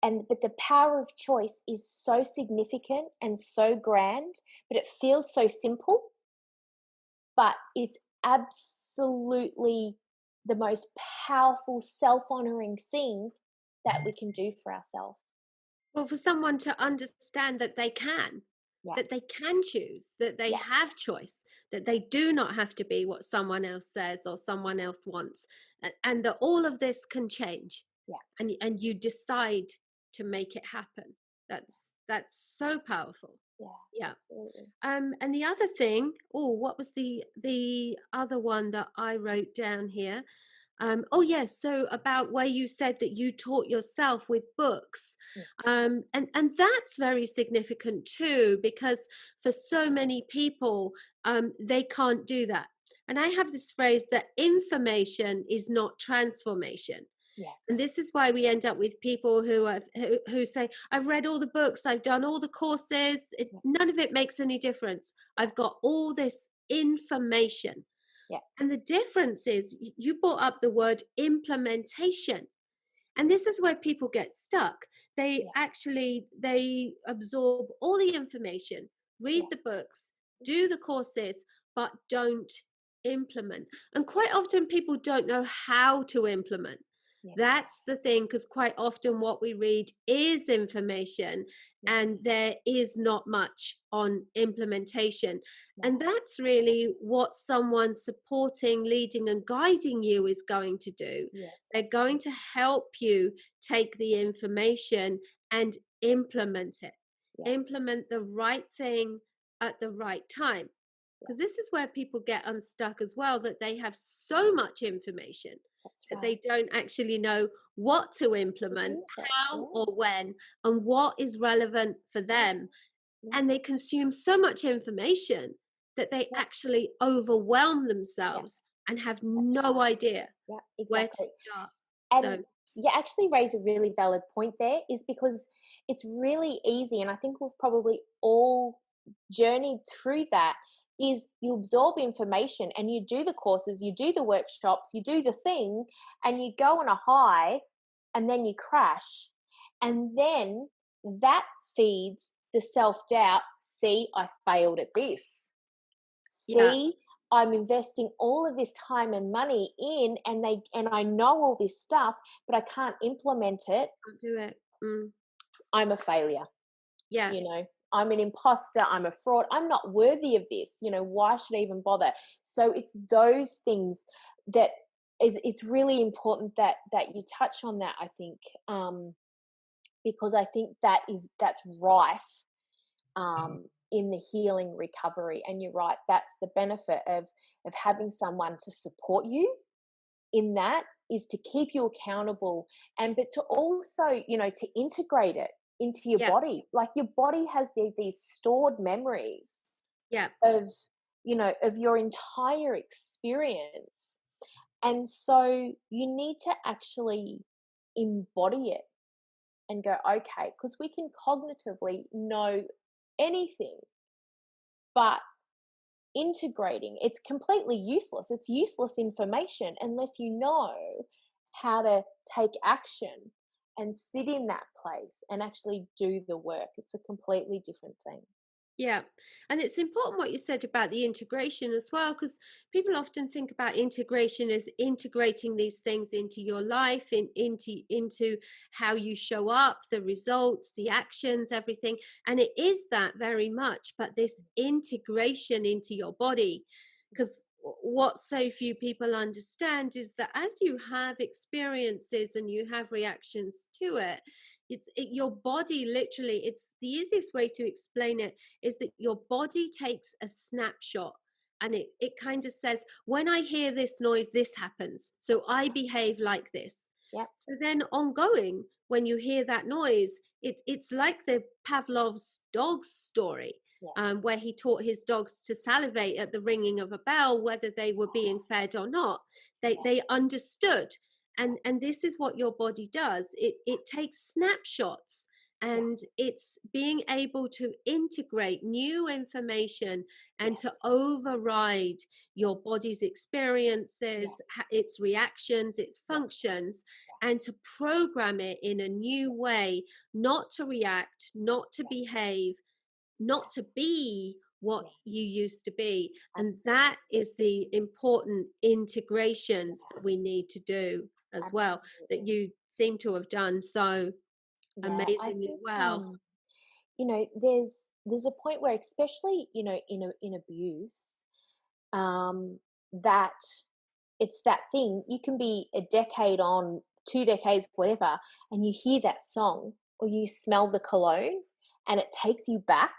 but the power of choice is so significant and so grand, but it feels so simple, but it's absolutely the most powerful self-honoring thing that we can do for ourselves. well, for someone to understand Yeah. that they can choose, that they Yeah. have choice, that they do not have to be what someone else says or someone else wants, and that all of this can change, Yeah. and you decide to make it happen. That's so powerful. Yeah. Yeah. Absolutely. And the other thing, oh, what was the other one that I wrote down here? Oh yes, so about where you said that you taught yourself with books, Mm. and that's very significant too, because for so many people, they can't do that. And I have this phrase that information is not transformation. Yeah. And this is why we end up with people who say, I've read all the books, I've done all the courses, Yeah. none of it makes any difference. I've got all this information. Yeah. And the difference is, you brought up the word implementation. And this is where people get stuck. Yeah. They absorb all the information, read Yeah. the books, do the courses, but don't implement. And quite often people don't know how to implement. Yeah. That's the thing, because quite often what we read is information Yeah. and there is not much on implementation. Yeah. And that's really what someone supporting, leading, and guiding you is going to do. Yes. They're going to help you take the information and implement it. Yeah. Implement the right thing at the right time. Yeah. Because this is where people get unstuck as well, that they have so much information That's that right. they don't actually know what to implement, how or when, and what is relevant for them. Yeah. And they consume so much information that they Yeah. actually overwhelm Yeah. themselves and have That's no right. idea Yeah. where to Exactly. start. And So, you actually raise a really valid point there, is because it's really easy, and I think we've probably all journeyed through that, is you absorb information and you do the courses, you do the workshops, you do the thing, and you go on a high and then you crash. And then that feeds the self-doubt. See, I failed at this. yeah, See, I'm investing all of this time and money in, and I know all this stuff, but I can't implement it. can't do it. I'm a failure. Yeah, I'm an imposter, I'm a fraud, I'm not worthy of this. Why should I even bother? So it's those things that it's really important that you touch on that, I think, because I think that's rife in the healing recovery. And you're right, that's the benefit of having someone to support you in that, is to keep you accountable, and but to also to integrate it into your yeah, body. Like, your body has these stored memories yeah, of of your entire experience, and so you need to actually embody it and go, okay, because we can cognitively know anything, but integrating, it's completely useless. It's useless information unless you know how to take action and sit in that place and actually do the work. It's a completely different thing. yeah. And it's important what you said about the integration as well, because people often think about integration as integrating these things into your life, into how you show up, the results, the actions, everything. And it is that very much, but this integration into your body, because what so few people understand is that as you have experiences and you have reactions to it, your body literally, it's the easiest way to explain it is that your body takes a snapshot, and it kind of says, when I hear this noise, this happens, so I behave like this. Yep. So then ongoing, when you hear that noise, it's like the Pavlov's dog story, Yes. where he taught his dogs to salivate at the ringing of a bell, whether they were being fed or not. They understood. And this is what your body does. It takes snapshots, Yeah. and it's being able to integrate new information and to Yes. override your body's Yeah. experiences, its reactions, its Yeah. functions, and to program it in a new way, not to react, not to behave, not to be what Yeah. you used to be. And Absolutely. that is the important integrations that we need to do as well, that Absolutely. you seem to have done so Yeah. I amazingly think well. there's a point where, especially in abuse, that it's that thing. You can be a decade on, 2 decades, whatever, and you hear that song or you smell the cologne, and it takes you back,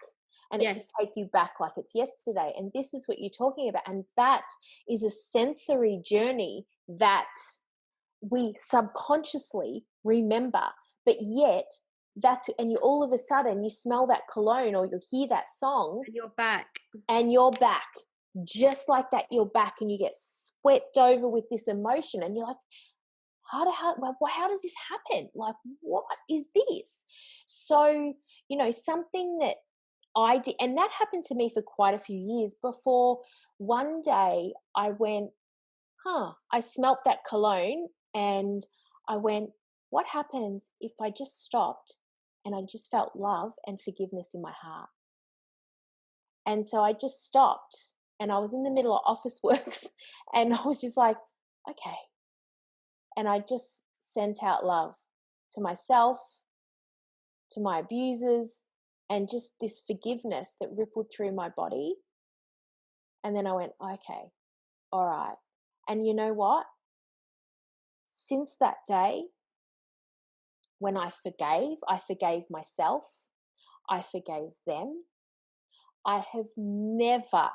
and it can Yes. take you back like it's yesterday. And this is what you're talking about, and that is a sensory journey that we subconsciously remember. But yet, and you all of a sudden you smell that cologne or you hear that song, And you're back. and you're back. Just like that, you're back, and you get swept over with this emotion, and you're like, how does this happen? Like, what is this? So, something that I did, and that happened to me for quite a few years before one day I went, I smelt that cologne and I went, what happens if I just stopped and I just felt love and forgiveness in my heart? And so I just stopped and I was in the middle of office works and I was just like, okay. And I just sent out love to myself, to my abusers, and just this forgiveness that rippled through my body. And then I went, okay, all right. And you know what? Since that day, when I forgave myself, I forgave them. I have never,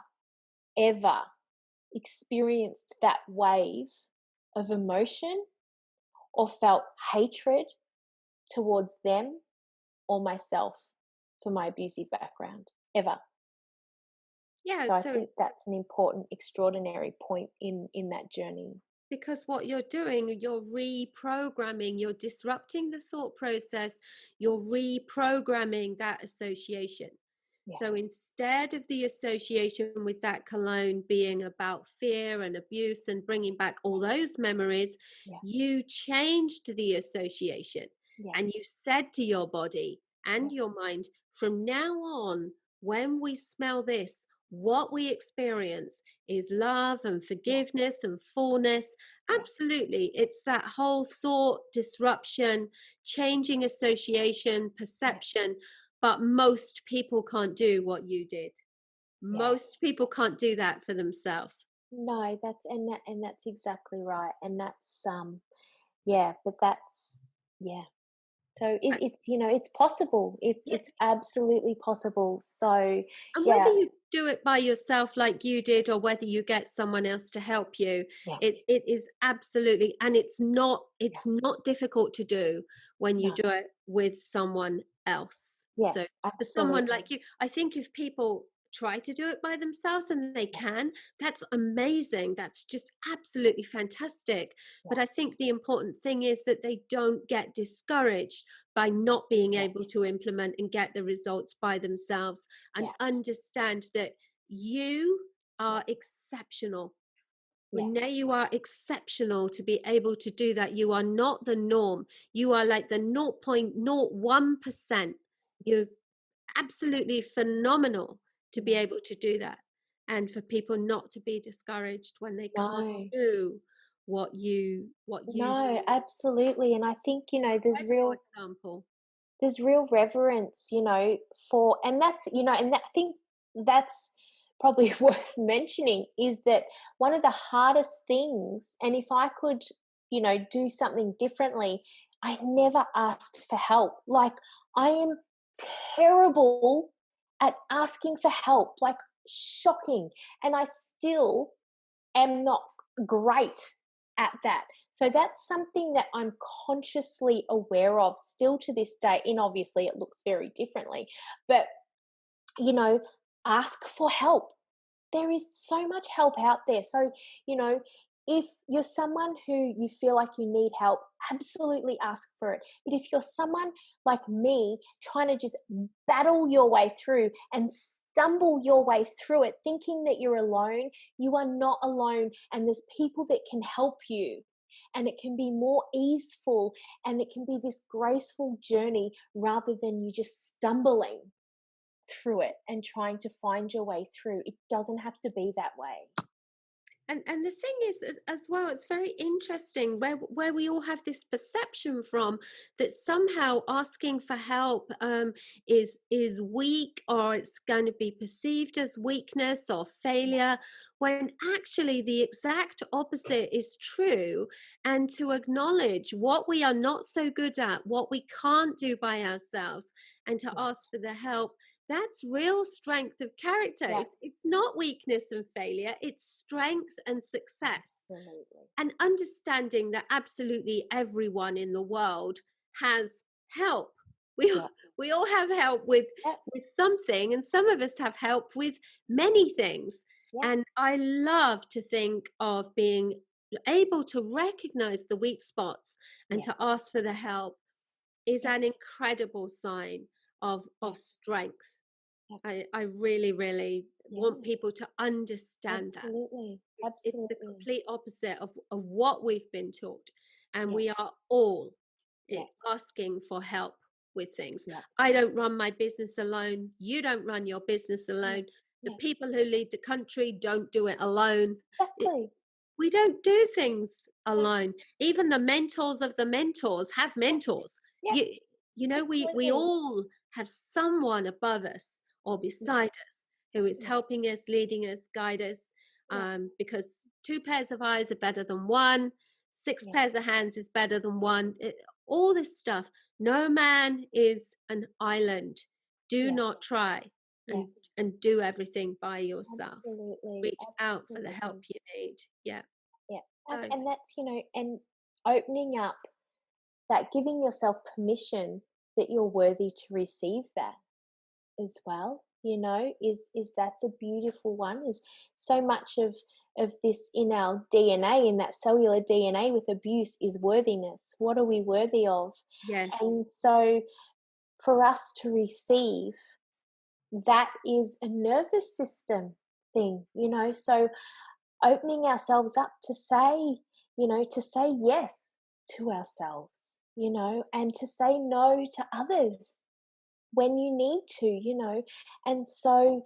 ever experienced that wave of emotion or felt hatred towards them or myself for my abusive background, ever. Yeah, So I so think that's an important, extraordinary point in that journey. because what you're doing, you're reprogramming, you're disrupting the thought process, you're reprogramming that association. Yeah, So instead of the association with that cologne being about fear and abuse and bringing back all those memories, yeah, you changed the association yeah, and you said to your body yeah, and your mind, from now on, when we smell this, what we experience is love and yeah, forgiveness and fullness. yeah, Absolutely. It's that whole thought disruption, changing association, yeah, perception. But most people can't do what you did. yeah. Most people can't do that for themselves. No, that's exactly right. And that's yeah, but that's yeah. So Uh, it's it's possible. yeah, It's absolutely possible. So and whether yeah, you do it by yourself like you did or whether you get someone else to help you, yeah, it is absolutely, and yeah. it's not difficult to do when you No, do it with someone else. yeah, So for someone absolutely. like you, I think if people try to do it by themselves and they Yeah, can, that's amazing. That's just absolutely fantastic. yeah, But I think the important thing is that they don't get discouraged by not being able yes, to implement and get the results by themselves, and yeah, understand that you yeah, are exceptional. yeah, Renee, you are exceptional to be able to do that. You are not the norm. You are like the 0.01%. You're absolutely phenomenal to be yeah. able to do that. And for people not to be discouraged when they can't No, do what you no, do. absolutely. And I think, Incredible example. there's real reverence, for, and that's, and that, I think that's probably worth mentioning is that one of the hardest things, and if I could, do something differently, I never asked for help. Like, I am terrible at asking for help, like, shocking. And I still am not great at that. So that's something that I'm consciously aware of still to this day. And obviously, it looks very differently, but you know, ask for help. There is so much help out there. So, you know, if you're someone who you feel like you need help, absolutely ask for it. But if you're someone like me trying to just battle your way through and stumble your way through it, thinking that you're alone, you are not alone. And there's people that can help you. And it can be more easeful and it can be this graceful journey rather than you just stumbling through it and trying to find your way through. It doesn't have to be that way. And the thing is as well, it's very interesting where we all have this perception from that somehow asking for help is weak, or it's going to be perceived as weakness or Yeah, failure, when actually the exact opposite is true. And to acknowledge what we are not so good at, what we can't do by ourselves, and to yeah, ask for the help, that's real strength of character. yeah, It's not weakness and failure, it's strength and success. absolutely. And understanding that absolutely everyone in the world has help. We Yeah, all, we all have help yeah, with something, and some of us have help with many things. yeah, And I love to think of being able to recognize the weak spots and Yeah. to ask for the help is Yeah. an incredible sign Yeah. of strength. Yeah. I really, really want Yeah. people to understand that. Absolutely. It's the Absolutely. complete opposite of what we've been taught. And Yeah. we are all Yeah. asking for help with things. Yeah. I don't run my business alone. You don't run your business Yeah. alone. The Yeah. people who lead the country don't do it alone. It, Exactly. we don't do things Yeah. alone. Even the mentors of the mentors have Yeah. mentors. Yeah. you we Absolutely. all have someone above us or Yeah. beside us who is Yeah. helping us, leading us, guide us, Yeah. because two pairs of eyes are better than one, six Yeah. pairs of hands is better than one. All this stuff. No man is an island. Do Yeah. not try Yeah. and do everything by yourself. Absolutely. Reach out for the help Absolutely. you need. Yeah. Yeah. So And that's, and opening up, that giving yourself permission that you're worthy to receive that as well, is that's a beautiful one. Is so much of this in our DNA, in that cellular DNA with abuse, is worthiness. What are we worthy of? yes. And so for us to receive, that is a nervous system thing, so opening ourselves up to say, to say yes to ourselves, and to say no to others when you need to, and so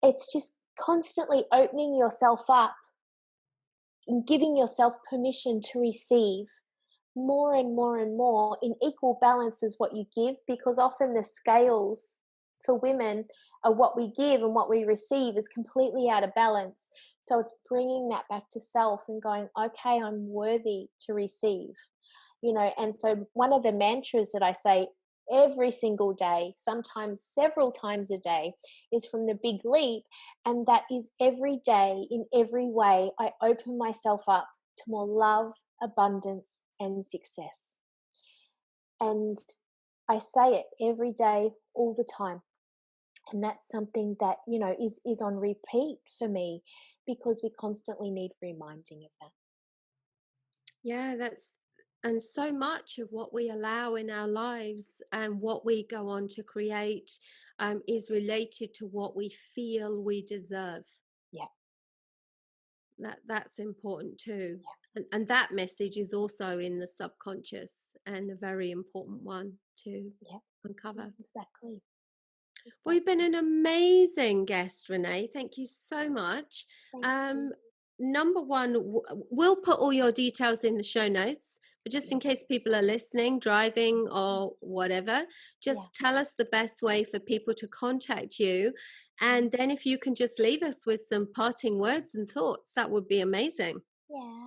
it's just constantly opening yourself up and giving yourself permission to receive more and more and more in equal balance as what you give, because often the scales for women are what we give and what we receive is completely out of balance. So it's bringing that back to self and going, okay, I'm worthy to receive, and so one of the mantras that I say every single day, sometimes several times a day, is from the Big Leap, and that is every day, in every way, I open myself up to more love, abundance, and success. And I say it every day, all the time. And that's something that, is on repeat for me, because we constantly need reminding of that. Yeah, that's and so much of what we allow in our lives and what we go on to create is related to what we feel we deserve. Yeah, That's important too. yeah, And that message is also in the subconscious and a very important one to yeah, uncover. exactly. Well, you've been Exactly. an amazing guest, Renee. Thank you so much. Thank you. Um, Number one, we'll put all your details in the show notes, but just Yeah, in case people are listening, driving, or whatever, yeah, just tell us the best way for people to contact you. yeah. And then if you can just leave us with some parting words and thoughts, that would be amazing. Yeah.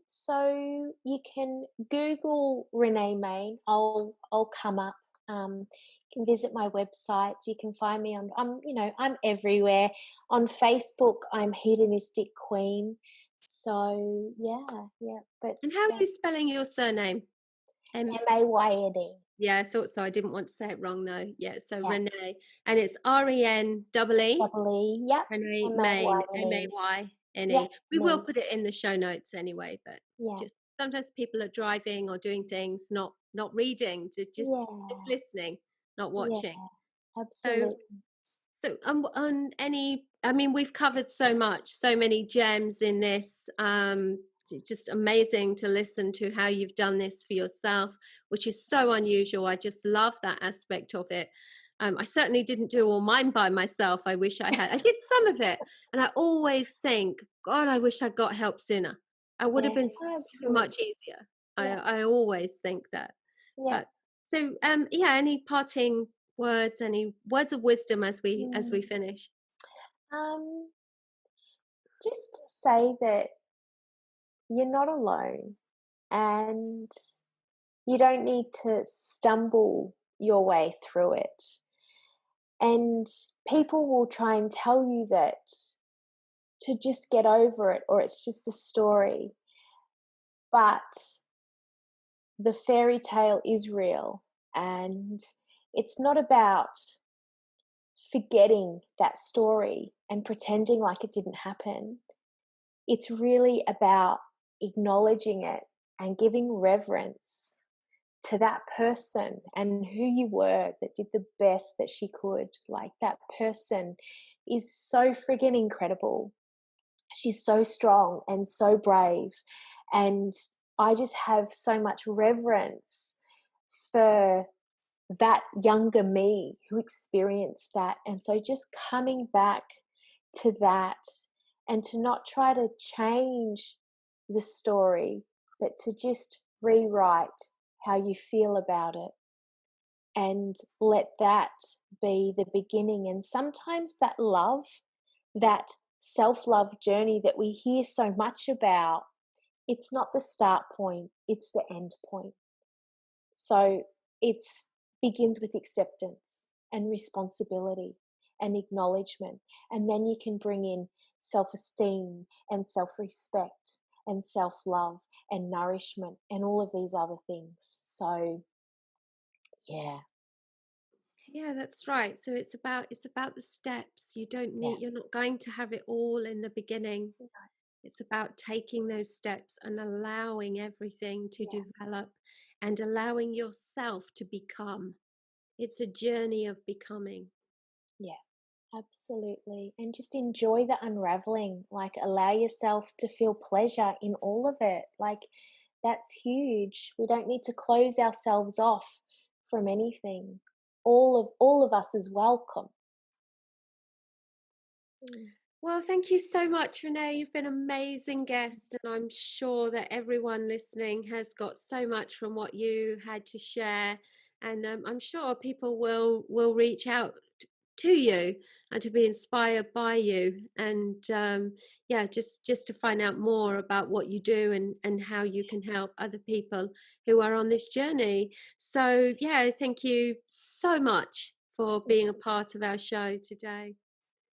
So you can Google Renee Mayne. I'll come up. You can visit my website. You can find me I'm everywhere. On Facebook, I'm Hedonistic Queen. So yeah, yeah. But And how are yeah, you spelling your surname? Mayne. Yeah, I thought so. I didn't want to say it wrong though. Yeah, so Yeah, Renee, and it's Renee, double E. Yep, Renee Mayne, Mayne. Yep, Mayne. We will Mayne. put it in the show notes anyway, but Yeah, just sometimes people are driving or doing things, not reading, just yeah, listening, not yeah. watching. So Absolutely. on any, I mean, we've covered so much, so many gems in this. It's just amazing to listen to how you've done this for yourself, which is so unusual. I just love that aspect of it. I certainly didn't do all mine by myself. I wish I had. I did some of it, and I always think, God, I wish I got help sooner. I would have Yeah, been so much absolutely. easier. Yeah, I always think that. yeah. But so yeah, any parting words, any words of wisdom as we Mm. finish? Um, just to say that you're not alone, and you don't need to stumble your way through it. And people will try and tell you that to just get over it, or it's just a story. But the fairy tale is real, and it's not about forgetting that story and pretending like it didn't happen. it's really about acknowledging it and giving reverence to that person and who you were that did the best that she could. Like, that person is so friggin' incredible. She's so strong and so brave. And I just have so much reverence for that younger me who experienced that. And so just coming back to that, and to not try to change the story, but to just rewrite how you feel about it and let that be the beginning. And sometimes that love, that self-love journey that we hear so much about, it's not the start point, it's the end point. So it's begins with acceptance and responsibility and acknowledgement. And then you can bring in self-esteem and self-respect and self-love and nourishment and all of these other things. So yeah, Yeah, that's right. So it's about the steps. You don't yeah, need you're not going to have it all in the beginning. It's about taking those steps and allowing everything to yeah, develop and allowing yourself to become. It's a journey of becoming. yeah. Absolutely. And just enjoy the unraveling. Like, allow yourself to feel pleasure in all of it. Like, that's huge. We don't need to close ourselves off from anything. All of us is welcome. Mm. Well, thank you so much, Renee. You've been an amazing guest, and I'm sure that everyone listening has got so much from what you had to share. And I'm sure people will reach out to you and to be inspired by you, and yeah, just to find out more about what you do and how you can help other people who are on this journey. So yeah, thank you so much for being a part of our show today.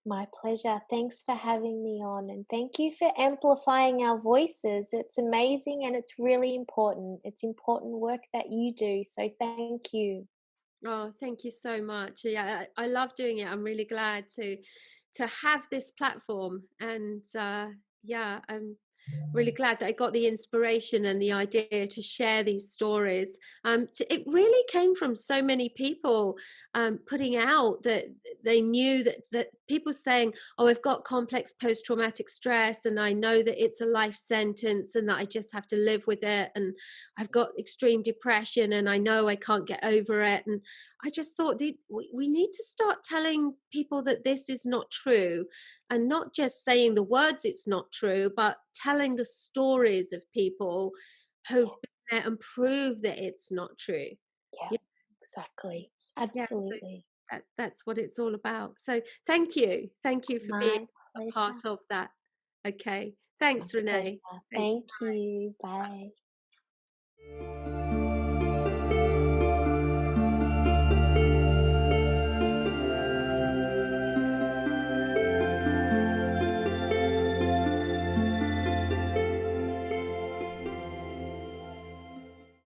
My pleasure. Thanks for having me on. And thank you for amplifying our voices. It's amazing and it's really important. It's important work that you do. So thank you. Oh, thank you so much. Yeah, I love doing it. I'm really glad to have this platform, and yeah, I'm really glad that I got the inspiration and the idea to share these stories. It really came from so many people putting out that they knew that people saying, "Oh, I've got complex post-traumatic stress, and I know that it's a life sentence, and that I just have to live with it, and I've got extreme depression, and I know I can't get over it." And I just thought we need to start telling people that this is not true, and not just saying the words it's not true, but telling the stories of people who've Yeah, been there and prove that it's not true. yeah, Yeah, exactly. yeah. So Absolutely. that's what it's all about. So thank you for being My a part pleasure. of that. Okay, My thanks, pleasure. Renee. Thanks. Thank you. Bye.